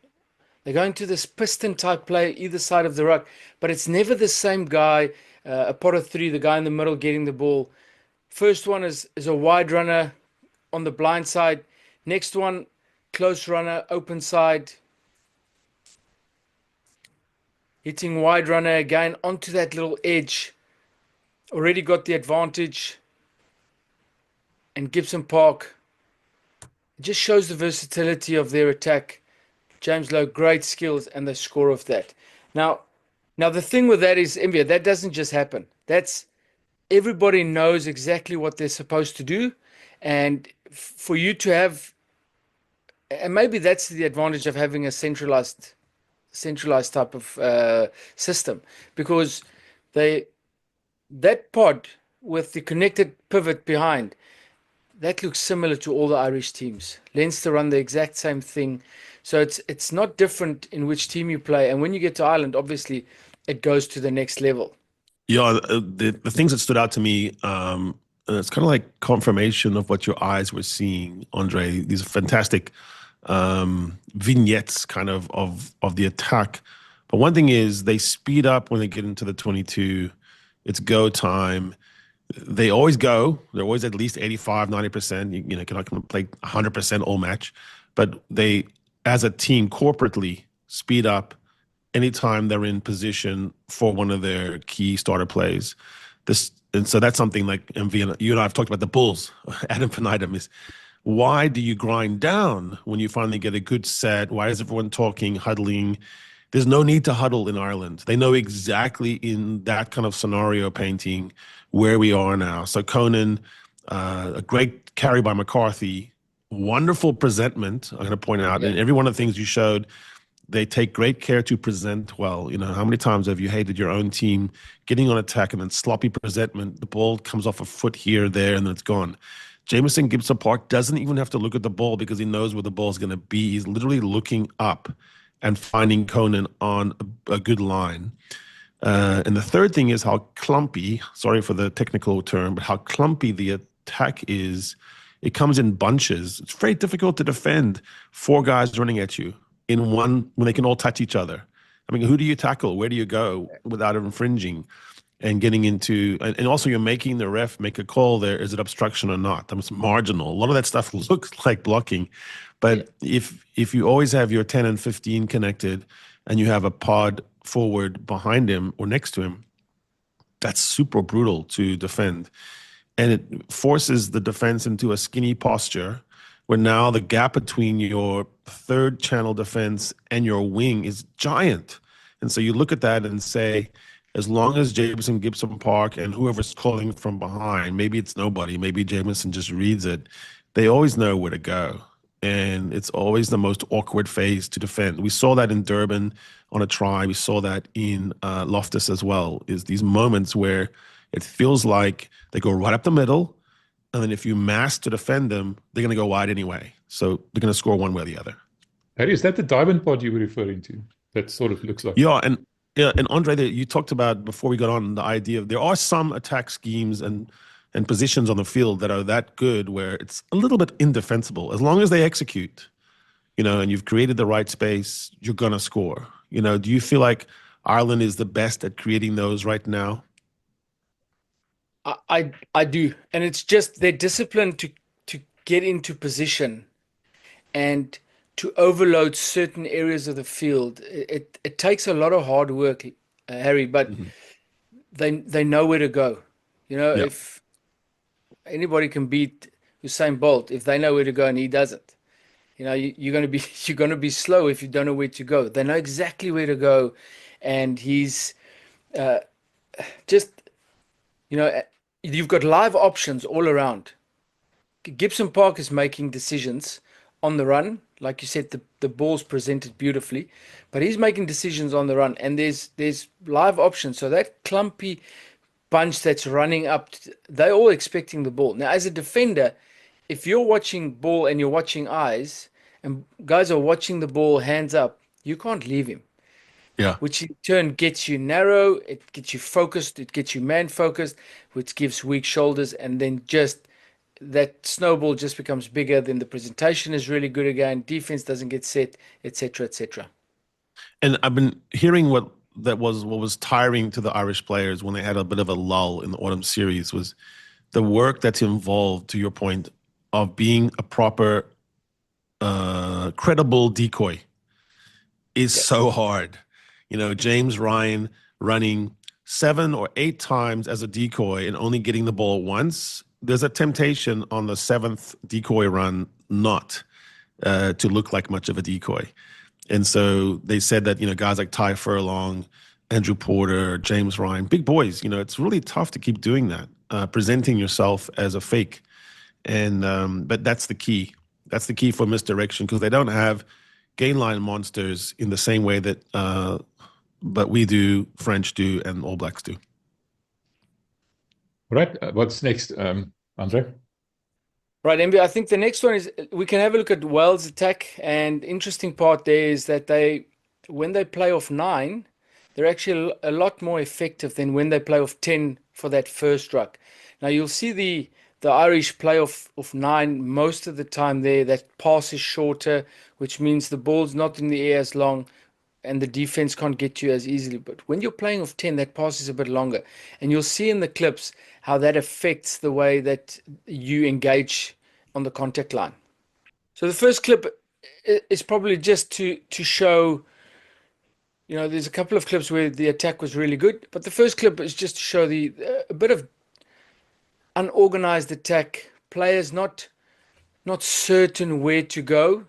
They're going to this piston type play either side of the ruck, but it's never the same guy, a pot of 3, the guy in the middle getting the ball. First one is a wide runner on the blind side. Next one, close runner, open side. Hitting wide runner again onto that little edge. Already got the advantage. And Gibson Park, it just shows the versatility of their attack. James Lowe, great skills, and the score of that. Now the thing with that is, Envia, that doesn't just happen. That's everybody knows exactly what they're supposed to do, and for you to have, and maybe that's the advantage of having a centralized type of system, because that pod with the connected pivot behind, that looks similar to all the Irish teams. Leinster run the exact same thing. So it's not different in which team you play. And when you get to Ireland, obviously, it goes to the next level. Yeah, the things that stood out to me it's kind of like confirmation of what your eyes were seeing, Andre. These fantastic vignettes kind of the attack. But one thing is they speed up when they get into the 22. It's go time. They always go. They're always at least 85, 90%. You know, cannot play 100% all match. But they, as a team, corporately speed up anytime they're in position for one of their key starter plays. And so that's something like MV, you and I have talked about the Bulls, Adam Penitum, is why do you grind down when you finally get a good set? Why is everyone talking, huddling? There's no need to huddle in Ireland. They know exactly in that kind of scenario painting where we are now. So Conan, a great carry by McCarthy, wonderful presentment, I'm going to point out. And every one of the things you showed, they take great care to present well. You know, how many times have you hated your own team getting on attack and then sloppy presentment, the ball comes off a foot here, there, and then it's gone. Jamison Gibson Park doesn't even have to look at the ball because he knows where the ball is going to be. He's literally looking up and finding Conan on a good line. And the third thing is how clumpy, sorry for the technical term, but how clumpy the attack is. It comes in bunches. It's very difficult to defend 4 guys running at you in one when they can all touch each other. I mean, who do you tackle? Where do you go without infringing and getting into, and also you're making the ref make a call there. Is it obstruction or not? It's marginal. A lot of that stuff looks like blocking. But if you always have your 10 and 15 connected and you have a pod forward behind him or next to him, that's super brutal to defend. And it forces the defense into a skinny posture where now the gap between your third channel defense and your wing is giant. And so you look at that and say, as long as Jamison Gibson Park and whoever's calling from behind, maybe it's nobody, maybe Jamison just reads it, they always know where to go. And it's always the most awkward phase to defend. We saw that in Durban on a try. We saw that in Loftus as well, is these moments where it feels like they go right up the middle, and then if you mass to defend them, they're going to go wide anyway. So they're going to score one way or the other. Harry, is that the diamond pod you were referring to? That sort of looks like. Yeah, and Andre, you talked about before we got on the idea of there are some attack schemes and positions on the field that are that good where it's a little bit indefensible. As long as they execute, you know, and you've created the right space, you're going to score. You know, do you feel like Ireland is the best at creating those right now? I do. And it's just their discipline to get into position and to overload certain areas of the field. It takes a lot of hard work, Harry, but they know where to go. You know, if anybody can beat Usain Bolt, if they know where to go and he doesn't, you know, you're going to be slow if you don't know where to go. They know exactly where to go, and he's just, you know, you've got live options all around. Gibson Park is making decisions on the run. Like you said, the ball's presented beautifully, but he's making decisions on the run, and there's live options. So that clumpy bunch that's running up, they're all expecting the ball. Now, as a defender, if you're watching ball and you're watching eyes, and guys are watching the ball hands up, you can't leave him. Yeah. Which in turn gets you narrow, it gets you focused, it gets you man focused, which gives weak shoulders, and then just that snowball just becomes bigger. Then the presentation is really good again, defense doesn't get set, etc., etc. And I've been hearing what was tiring to the Irish players when they had a bit of a lull in the autumn series was the work that's involved, to your point, of being a proper credible decoy is so hard. You know, James Ryan running 7 or 8 times as a decoy and only getting the ball once. There's a temptation on the 7th decoy run not to look like much of a decoy. And so they said that, you know, guys like Ty Furlong, Andrew Porter, James Ryan, big boys, you know, it's really tough to keep doing that, presenting yourself as a fake. And but that's the key. That's the key for misdirection, because they don't have gain line monsters in the same way that but we do, French do, and All Blacks do. All right. What's next, Andre? Right, MB, I think the next one is we can have a look at Wales' attack. And interesting part there is that when they play off 9, they're actually a lot more effective than when they play off 10 for that first ruck. Now you'll see the Irish play off 9 most of the time there. That pass is shorter, which means the ball's not in the air as long and the defense can't get to you as easily. But when you're playing off 10, that pass is a bit longer. And you'll see in the clips how that affects the way that you engage on the contact line. So the first clip is probably just to show, there's a couple of clips where the attack was really good, but the first clip is just to show a bit of unorganized attack, players not certain where to go.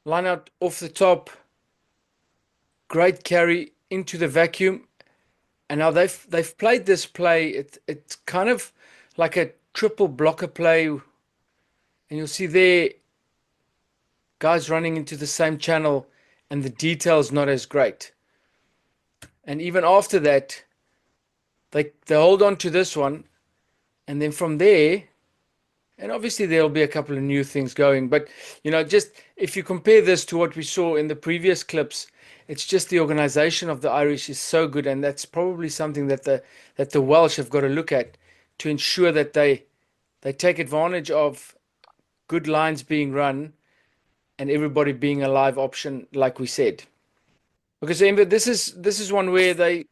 Line out off the top, great carry into the vacuum, and now they've played this play. It's kind of like a triple blocker play, and you'll see there guys running into the same channel, and the detail's not as great. And even after that, they hold on to this one, and then from there. And obviously there'll be a couple of new things going, but just if you compare this to what we saw in the previous clips, it's just the organization of the Irish is so good, and that's probably something that the Welsh have got to look at to ensure that they take advantage of good lines being run and everybody being a live option, like we said. Because remember, this is one where they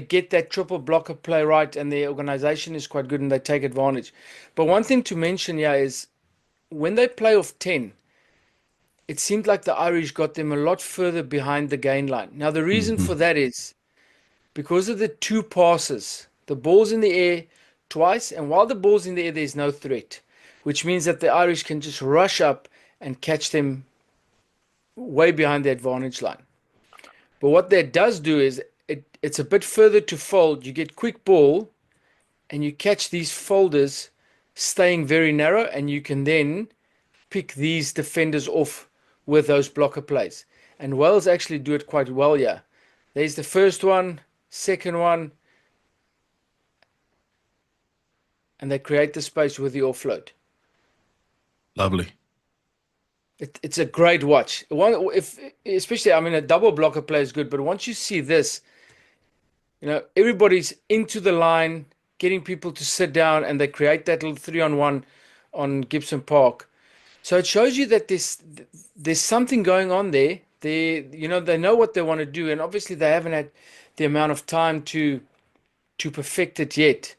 get that triple blocker play right, and their organization is quite good and they take advantage. But one thing to mention here is when they play off 10, it seemed like the Irish got them a lot further behind the gain line. Now, the reason for that is because of the 2 passes, the ball's in the air twice, and while the ball's in the air, there's no threat, which means that the Irish can just rush up and catch them way behind the advantage line. But what that does do is it's a bit further to fold. You get quick ball and you catch these folders staying very narrow, and you can then pick these defenders off with those blocker plays. And Wales actually do it quite well here. There's the first one, second one, and they create the space with the offload. Lovely. It's a great watch. Especially, a double blocker play is good, but once you see this, everybody's into the line, getting people to sit down, and they create that little 3-on-1 on Gibson Park. So it shows you that there's something going on there. They know what they want to do, and obviously they haven't had the amount of time to perfect it yet.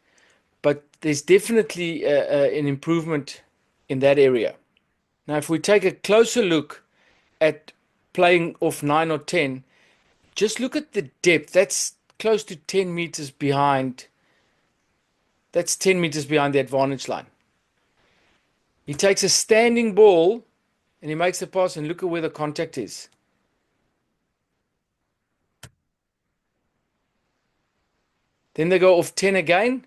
But there's definitely an improvement in that area. Now, if we take a closer look at playing off 9 or 10, just look at the depth. That's close to 10 meters behind. That's 10 meters behind the advantage line. He takes a standing ball and he makes a pass, and look at where the contact is. Then they go off 10 again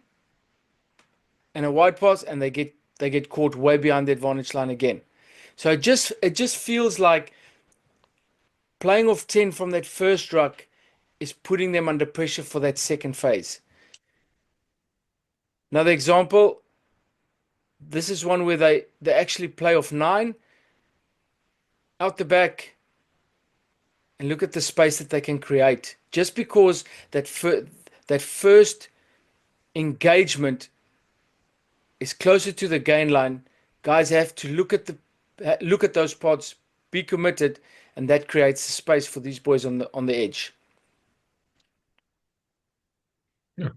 and a wide pass, and they get caught way behind the advantage line again. So it just feels like playing off 10 from that first ruck is putting them under pressure for that second phase. Another example, this is one where they actually play off 9 out the back, and look at the space that they can create. Just because that first engagement is closer to the gain line, guys have to look at those pods, be committed, and that creates space for these boys on the edge. Yeah.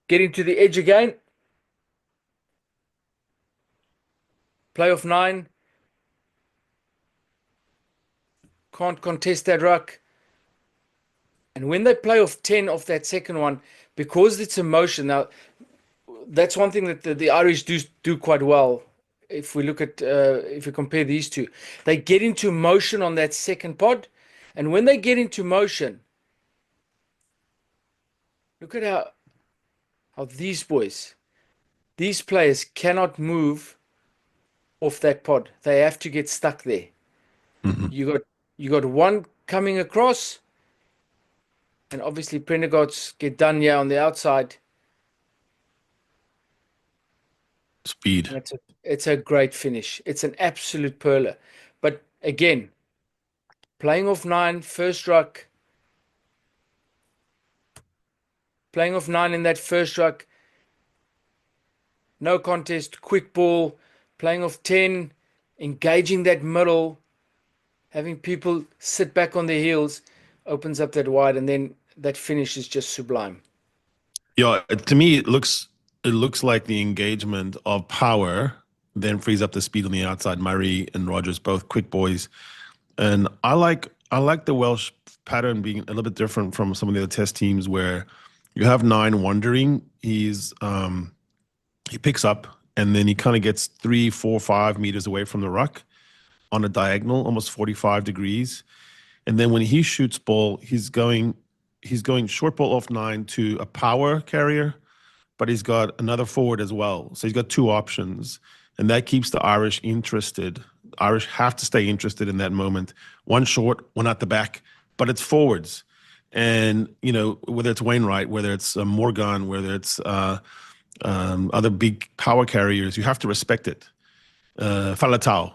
Getting to the edge again. Play off 9. Can't contest that ruck. And when they play off 10 off that second one, because it's a motion, now that's one thing that the Irish do quite well. If we look at, if we compare these two, they get into motion on that second pod. And when they get into motion, look at how these players cannot move off that pod. They have to get stuck there. Mm-hmm. You got one coming across, and obviously Prendergaard's get done here on the outside. Speed. It's a great finish. It's an absolute perler. But again, playing off 9, first ruck, playing off 9 in that first ruck, no contest, quick ball, playing off 10, engaging that middle, having people sit back on their heels, opens up that wide, and then that finish is just sublime. Yeah, to me, it looks like the engagement of power then frees up the speed on the outside. Murray and Rogers, both quick boys, and I like the Welsh pattern being a little bit different from some of the other test teams where you have 9 wandering. He picks up and then he kind of gets 3, 4, 5 meters away from the ruck on a diagonal, almost 45 degrees, and then when he shoots ball, he's going short ball off 9 to a power carrier, but he's got another forward as well. So he's got 2 options, and that keeps the Irish interested. The Irish have to stay interested in that moment. One short, one at the back, but it's forwards. And, whether it's Wainwright, whether it's Morgan, whether it's other big power carriers, you have to respect it. Falatau.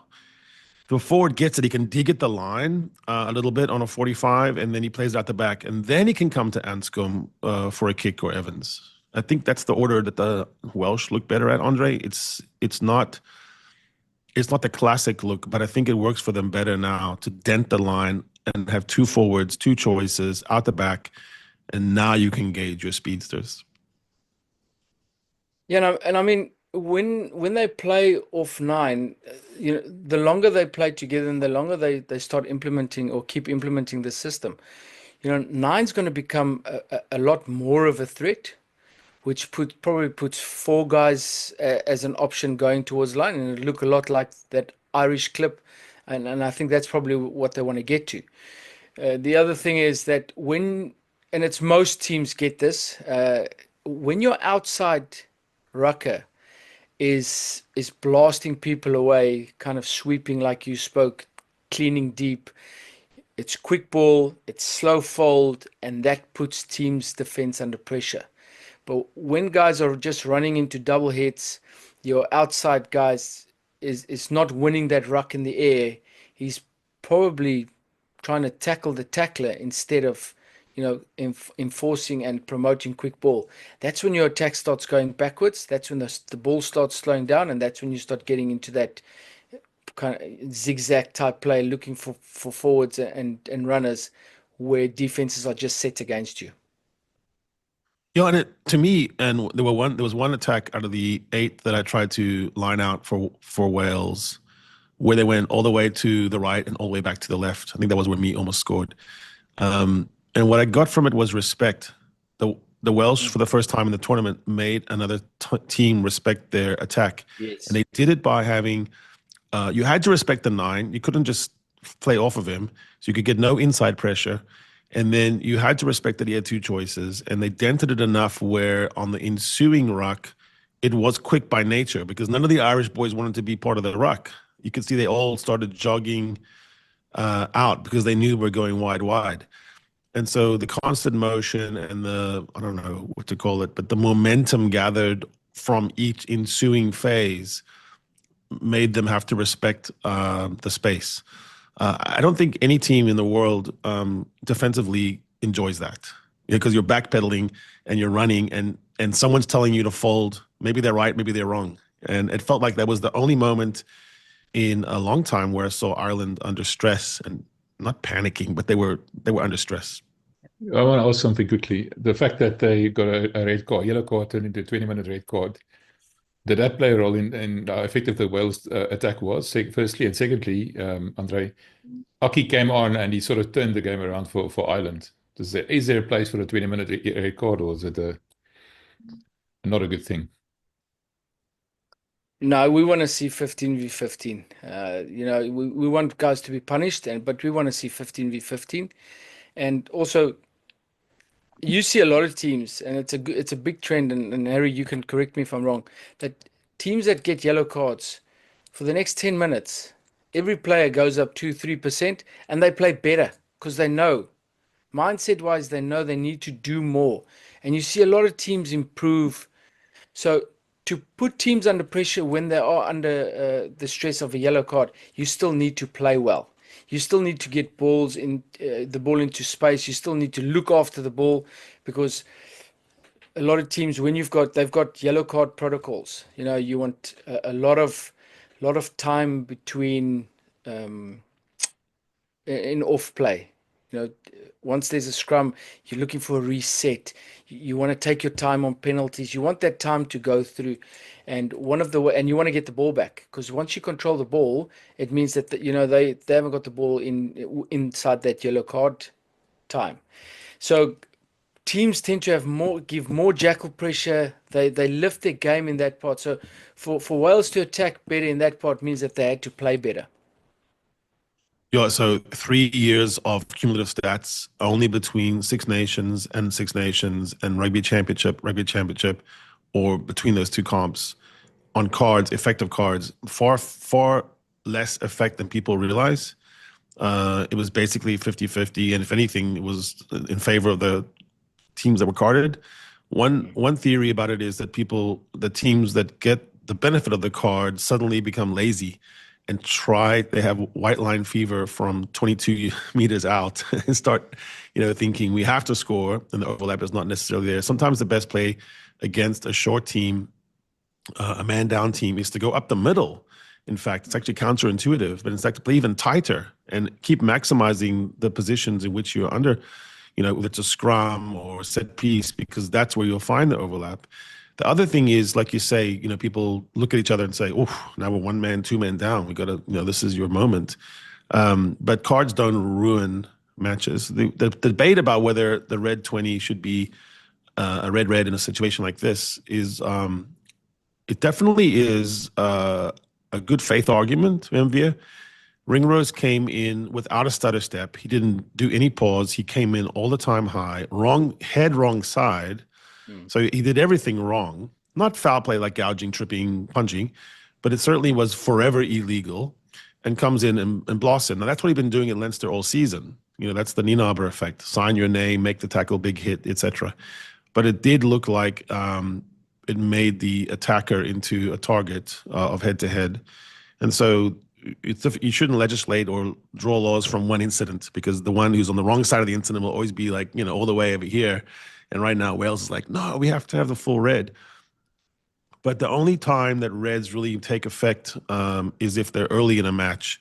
The forward gets it. He can dig at the line a little bit on a 45, and then he plays it out the back, and then he can come to Anscombe for a kick or Evans. I think that's the order that the Welsh look better at, Andre. It's not the classic look, but I think it works for them better now to dent the line and have 2 forwards, 2 choices out the back, and now you can gauge your speedsters. Yeah, and I mean, when they play off 9, the longer they play together and the longer they start implementing or keep implementing the system, 9's going to become a lot more of a threat, which probably puts 4 guys as an option going towards line, and it look a lot like that Irish clip, and I think that's probably what they want to get to. The other thing is that and it's most teams get this, when your outside rucker is blasting people away, kind of sweeping like you spoke, cleaning deep, it's quick ball, it's slow fold, and that puts teams' defense under pressure. But when guys are just running into double hits, your outside guys is not winning that ruck in the air. He's probably trying to tackle the tackler instead of enforcing and promoting quick ball. That's when your attack starts going backwards. That's when the ball starts slowing down, and that's when you start getting into that kind of zigzag type play, looking for forwards and runners where defenses are just set against you. Yeah, and to me, and there was one attack out of the 8 that I tried to line out for Wales, where they went all the way to the right and all the way back to the left. I think that was where me almost scored. And what I got from it was respect. The Welsh, for the first time in the tournament, made another team respect their attack. Yes. And they did it by having, you had to respect the 9. You couldn't just play off of him. So you could get no inside pressure. And then you had to respect that he had 2 choices. And they dented it enough where on the ensuing ruck, it was quick by nature because none of the Irish boys wanted to be part of the ruck. You could see they all started jogging out because they knew we're going wide. And so the constant motion and I don't know what to call it, but the momentum gathered from each ensuing phase made them have to respect the space. I don't think any team in the world defensively enjoys that because you're backpedaling and you're running and someone's telling you to fold. Maybe they're right, maybe they're wrong. And it felt like that was the only moment in a long time where I saw Ireland under stress and not panicking, but they were under stress. I want to ask something quickly. The fact that they got a red card, yellow card turned into a 20-minute red card, did that play a role in how effective the Wales attack was, firstly? And secondly, André, Aki came on and he sort of turned the game around for Ireland. Is there a place for a 20-minute red card, or is it not a good thing? No, we want to see 15v15. We want guys to be punished, but we want to see 15v15. And also, you see a lot of teams, and it's a big trend, and Harry, you can correct me if I'm wrong, that teams that get yellow cards, for the next 10 minutes, every player goes up 2-3%, and they play better because they know. Mindset-wise, they know they need to do more. And you see a lot of teams improve. So to put teams under pressure when they are under the stress of a yellow card, you still need to play well. You still need to get the ball into space. You still need to look after the ball because a lot of teams, when they've got yellow card protocols. You want a lot of time between in off play. Once there's a scrum, you're looking for a reset. You want to take your time on penalties. You want that time to go through, and you want to get the ball back, because once you control the ball, it means that they haven't got the ball inside that yellow card time. So teams tend to give more jackal pressure. They lift their game in that part. So for Wales to attack better in that part means that they had to play better. Yeah, so 3 years of cumulative stats only between Six Nations and Rugby Championship, or between those two comps on cards, effective cards, far less effect than people realize. It was basically 50-50, and if anything, it was in favor of the teams that were carded. One theory about it is that the teams that get the benefit of the card suddenly become lazy and they have white line fever from 22 meters out and start, thinking we have to score, and the overlap is not necessarily there. Sometimes the best play against a short team, a man down team, is to go up the middle. In fact, it's actually counterintuitive, but it's like to play even tighter and keep maximizing the positions in which you're under, whether it's a scrum or a set piece, because that's where you'll find the overlap. The other thing is, like you say, people look at each other and say, "Oh, now we're 1 man, 2 men down. We got to, this is your moment." But cards don't ruin matches. The debate about whether the red 20 should be a red in a situation like this is, it definitely is a good faith argument. Mvia Ringrose came in without a stutter step. He didn't do any pause. He came in all the time high, wrong head, wrong side. So he did everything wrong. Not foul play like gouging, tripping, punching, but it certainly was forever illegal, and comes in and blasts him. Now, that's what he's been doing in Leinster all season. That's the Nienaber effect. Sign your name, make the tackle, big hit, etc. But it did look like it made the attacker into a target of head-to-head. And so you shouldn't legislate or draw laws from one incident, because the one who's on the wrong side of the incident will always be like, all the way over here. And right now, Wales is like, no, we have to have the full red. But the only time that reds really take effect is if they're early in a match.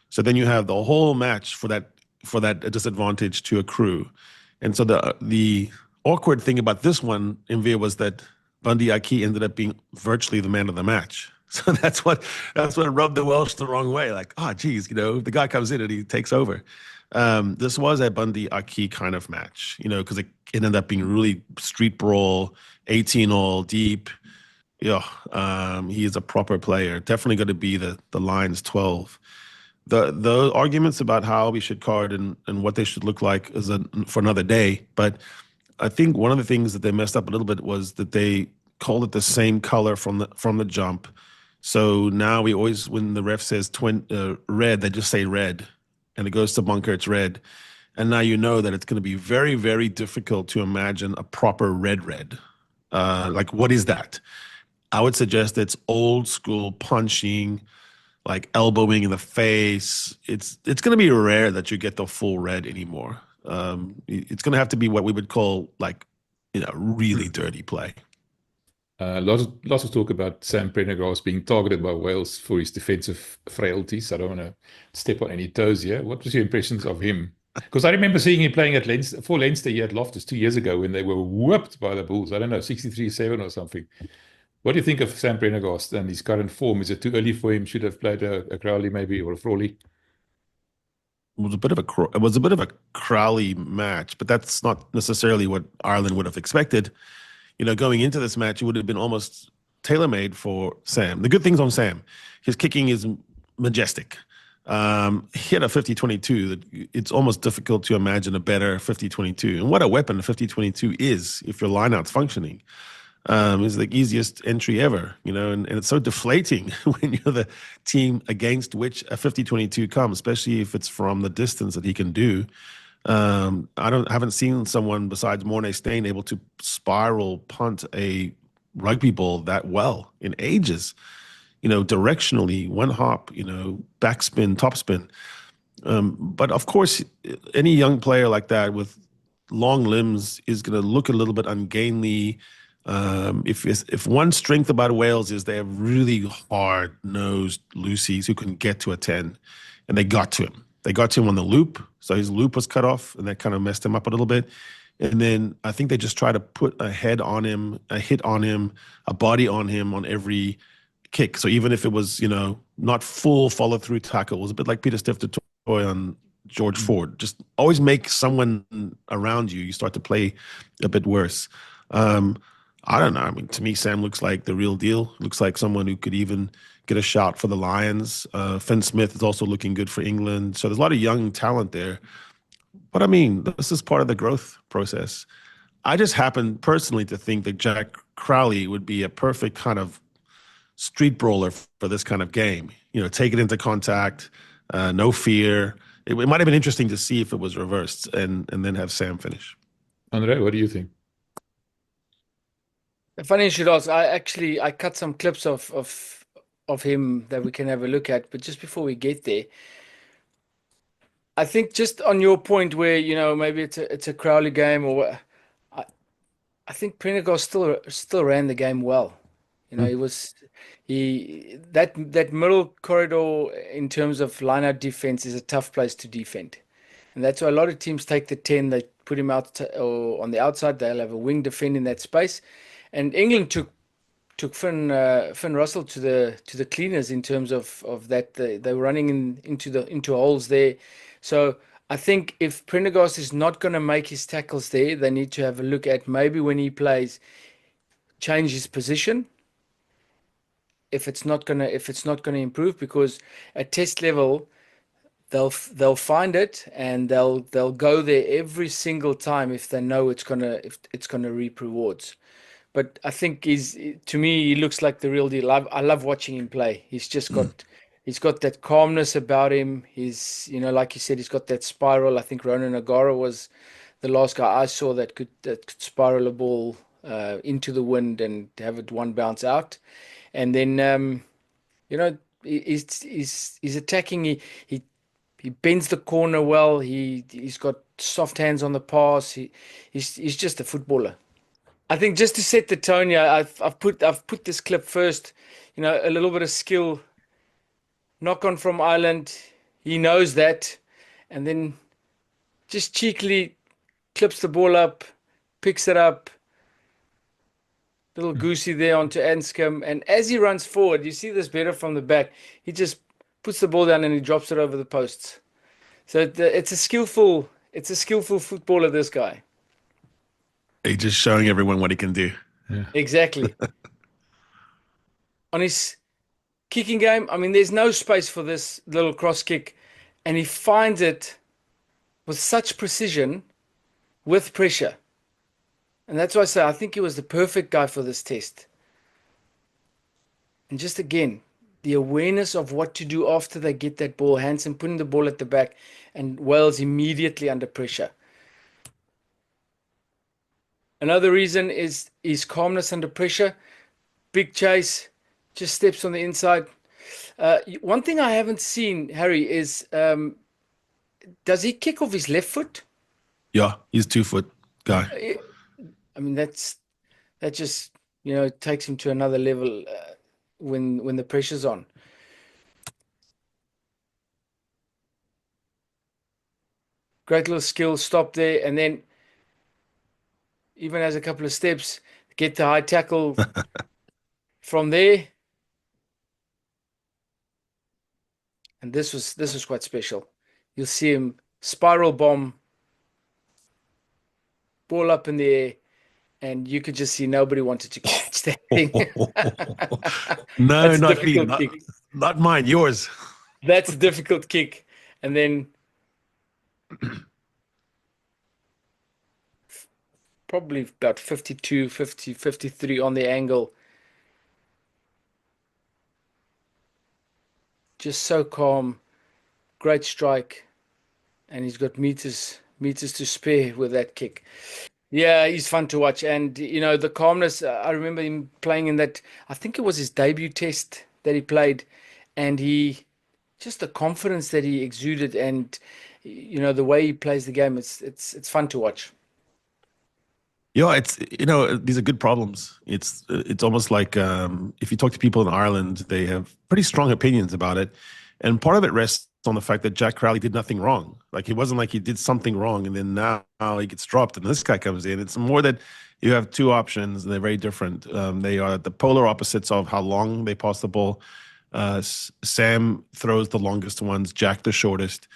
So then you have the whole match for that disadvantage to accrue. And so the awkward thing about this one, Mvia, was that Bundy Aki ended up being virtually the man of the match. So that's what rubbed the Welsh the wrong way. Like, geez, the guy comes in and he takes over. This was a Bundy Aki kind of match, because it ended up being really street brawl, 18 all deep. He is a proper player. Definitely going to be the Lions 12. The arguments about how we should card and what they should look like is for another day. But I think one of the things that they messed up a little bit was that they called it the same color from the jump. So now we always, when the ref says red, they just say red, and it goes to bunker, it's red. And now you know that it's going to be very, very difficult to imagine a proper red. Like, what is that? I would suggest it's old school punching, like elbowing in the face. It's going to be rare that you get the full red anymore. It's going to have to be what we would call really dirty play. Lots of talk about Sam Prendergast being targeted by Wales for his defensive frailties. I don't want to step on any toes here. What was your impressions of him? Because I remember seeing him playing at Leinster here at Loftus 2 years ago when they were whooped by the Bulls. I don't know, 63-7 or something. What do you think of Sam Prendergast and his current form? Is it too early for him? Should have played a Crowley maybe, or a Frawley? It was a bit of a Crowley match, but that's not necessarily what Ireland would have expected. Going into this match, it would have been almost tailor-made for Sam. The good things on Sam, his kicking is majestic. He had a 50-22. It's almost difficult to imagine a better 50-22. And what a weapon a 50-22 is if your lineout's functioning. It's the easiest entry ever, and it's so deflating when you're the team against which a 50-22 comes, especially if it's from the distance that he can do. I haven't seen someone besides Mornay Steyn able to spiral punt a rugby ball that well in ages. Directionally, one hop, backspin, topspin. But of course, any young player like that with long limbs is going to look a little bit ungainly. If one strength about Wales is they have really hard-nosed loosies who can get to a 10, and they got to him. They got to him on the loop, so his loop was cut off, and that kind of messed him up a little bit. And then I think they just try to put a head on him, a hit on him, a body on him on every kick. So even if it was, not full follow-through tackle, it was a bit like Peter Stiff to Toy on George Ford. Just always make someone around you start to play a bit worse. I don't know. I mean, to me, Sam looks like the real deal. Looks like someone who could even get a shout for the Lions. Finn Smith is also looking good for England. So there's a lot of young talent there. But I mean, this is part of the growth process. I just happen personally to think that Jack Crowley would be a perfect kind of street brawler for this kind of game. Take it into contact, no fear. It might have been interesting to see if it was reversed and then have Sam finish. André, what do you think? Funny you should ask. I cut some clips of him that we can have a look at. But just before we get there, I think just on your point where maybe it's a Crowley game, or I think Prendergast still ran the game well. That middle corridor in terms of line-out defense is a tough place to defend, and that's why a lot of teams take the 10. They put him out or on the outside. They'll have a wing defending that space. And England took Finn Russell to the cleaners in terms of that. They were running into holes there. So I think if Prendergast is not going to make his tackles there, they need to have a look at maybe when he plays, change his position. If it's not gonna improve, because at test level they'll find it and they'll go there every single time if they know it's gonna reap rewards. But I think to me, he looks like the real deal. I love watching him play. He's just got that calmness about him. He's, like you said, he's got that spiral. I think Ronan O'Gara was the last guy I saw that could spiral a ball into the wind and have it one bounce out. And then, he's attacking. He bends the corner well. He's got soft hands on the pass. He's just a footballer. I think just to set the tone, I've put this clip first. A little bit of skill, knock on from Ireland. He knows that, and then just cheekily clips the ball up, picks it up. Little goosey there onto Anscombe, and as he runs forward, you see this better from the back. He just puts the ball down and he drops it over the posts. So it's a skillful footballer, this guy. He's just showing everyone what he can do. Yeah. Exactly. On his kicking game, I mean, there's no space for this little cross kick, and he finds it with such precision, with pressure. And that's why I say I think he was the perfect guy for this test. And just again, the awareness of what to do after they get that ball. Hansen putting the ball at the back, and Wales immediately under pressure. Another reason is his calmness under pressure. Big chase, just steps on the inside. One thing I haven't seen, Harry, is does he kick off his left foot? Yeah, he's 2-foot guy. I mean, that just takes him to another level when the pressure's on. Great little skill, stop there, and then even has a couple of steps, get the high tackle from there. And this was quite special. You'll see him spiral bomb, ball up in the air, and you could just see nobody wanted to catch that thing. No, not me. Not mine, yours. That's a difficult kick. And then probably about 52, 50, 53 on the angle. Just so calm, great strike, and he's got meters to spare with that kick. Yeah, he's fun to watch, and the calmness. I remember him playing in that. I think it was his debut test that he played, and just the confidence that he exuded, and the way he plays the game. It's fun to watch. Yeah, it's these are good problems. It's almost like if you talk to people in Ireland, they have pretty strong opinions about it, and part of it rests on the fact that Jack Crowley did nothing wrong. Like, it wasn't like he did something wrong and then now he gets dropped and this guy comes in. It's more that you have two options and they're very different. They are the polar opposites of how long they pass the ball. Sam throws the longest ones, Jack the shortest.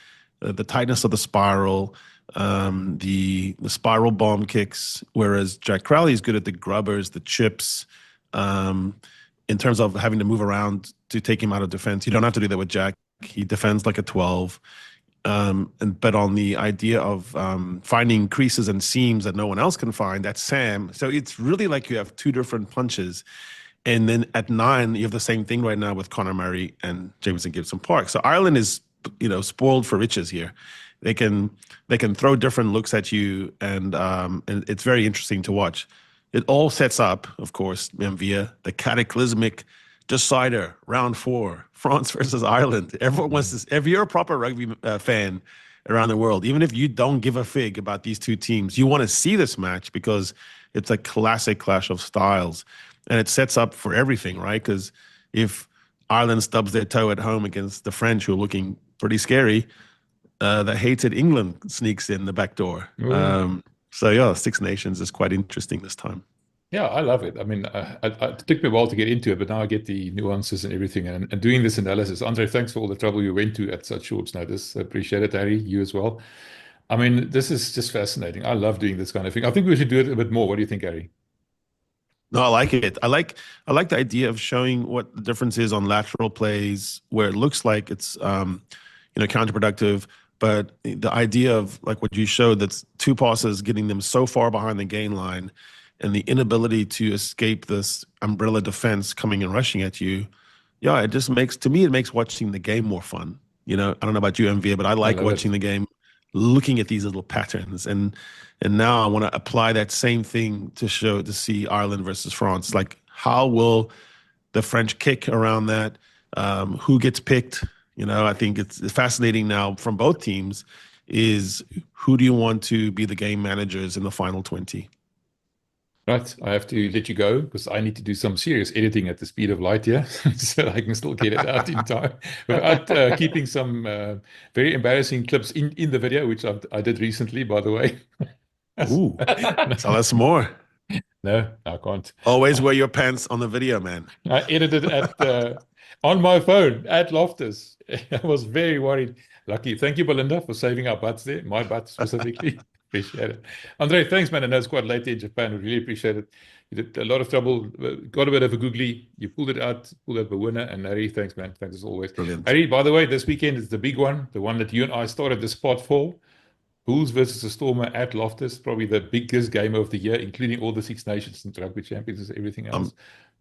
The tightness of the spiral. The spiral bomb kicks, whereas Jack Crowley is good at the grubbers, the chips, in terms of having to move around to take him out of defense. You don't have to do that with Jack. He defends like a 12. But on the idea of finding creases and seams that no one else can find, that's Sam. So it's really like you have two different punches. And then at 9, you have the same thing right now with Conor Murray and Jameson Gibson-Park. So Ireland is, spoiled for riches here. They can throw different looks at you, and it's very interesting to watch. It all sets up, of course, via the cataclysmic decider, round 4, France versus Ireland. Everyone wants this. If you're a proper rugby fan around the world, even if you don't give a fig about these two teams, you want to see this match because it's a classic clash of styles, and it sets up for everything, right? Because if Ireland stubs their toe at home against the French, who are looking pretty scary, the hated England sneaks in the back door. So yeah, Six Nations is quite interesting this time. Yeah, I love it. I mean, it took me a while to get into it, but now I get the nuances and everything. And doing this analysis, Andre, thanks for all the trouble you went to at such short notice. I appreciate it, Harry. You as well. I mean, this is just fascinating. I love doing this kind of thing. I think we should do it a bit more. What do you think, Harry? No, I like it. I like the idea of showing what the difference is on lateral plays where it looks like it's counterproductive. But the idea of like what you showed, that's two passes getting them so far behind the gain line, and the inability to escape this umbrella defense coming and rushing at you, yeah, it just makes watching the game more fun. I don't know about you, MV, but I like watching the game, looking at these little patterns. And now I want to apply that same thing to see Ireland versus France. Like, how will the French kick around that? Who gets picked? I think it's fascinating now from both teams is who do you want to be the game managers in the final 20? Right, I have to let you go because I need to do some serious editing at the speed of light here so I can still get it out in time without keeping some very embarrassing clips in the video, which I did recently, by the way. Ooh, tell us more. No, I can't. Always wear your pants on the video, man. I edited on my phone at Loftus. I was very worried. Lucky. Thank you, Belinda, for saving our butts there, my butt specifically. Appreciate it. Andre, thanks, man. I know it's quite late in Japan. We really appreciate it. You did a lot of trouble, got a bit of a googly. You pulled it out, pulled up a winner. And Harry, thanks, man. Thanks as always. Brilliant. Harry, by the way, this weekend is the big one, the one that you and I started the spot for. Bulls versus the Stormer at Loftus, probably the biggest game of the year, including all the Six Nations and Rugby Champions and everything else.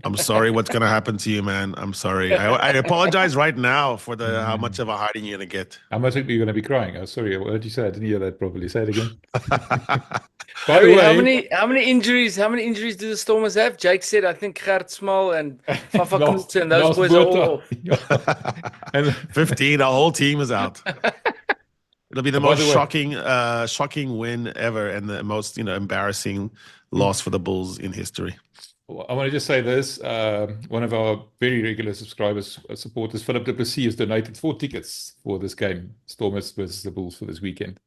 I'm sorry what's going to happen to you, man. I'm sorry. I apologize right now for how much of a hiding you're going to get. How much are you going to be crying? Oh, sorry, what did you say? I didn't hear that properly. Say it again. By the way, how many injuries do the Stormers have? Jake said, I think Gert Small and Fafa Knudsen, those boys are all off. And 15, the whole team is out. It'll be the most shocking win ever and the most embarrassing loss for the Bulls in history. I want to just say this. One of our very regular supporters, Philip Duplessis, has donated 4 tickets for this game, Stormers versus the Bulls, for this weekend.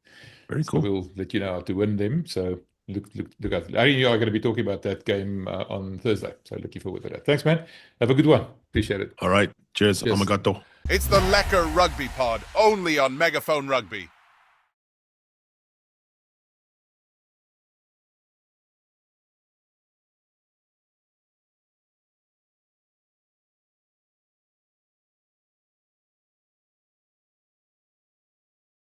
Very cool. So we'll let you know how to win them. So look out. Larry and you are going to be talking about that game on Thursday. So looking forward to that. Thanks, man. Have a good one. Appreciate it. All right. Cheers. Cheers. Obrigado. It's the Lekker Rugby Pod, only on Megaphone Rugby.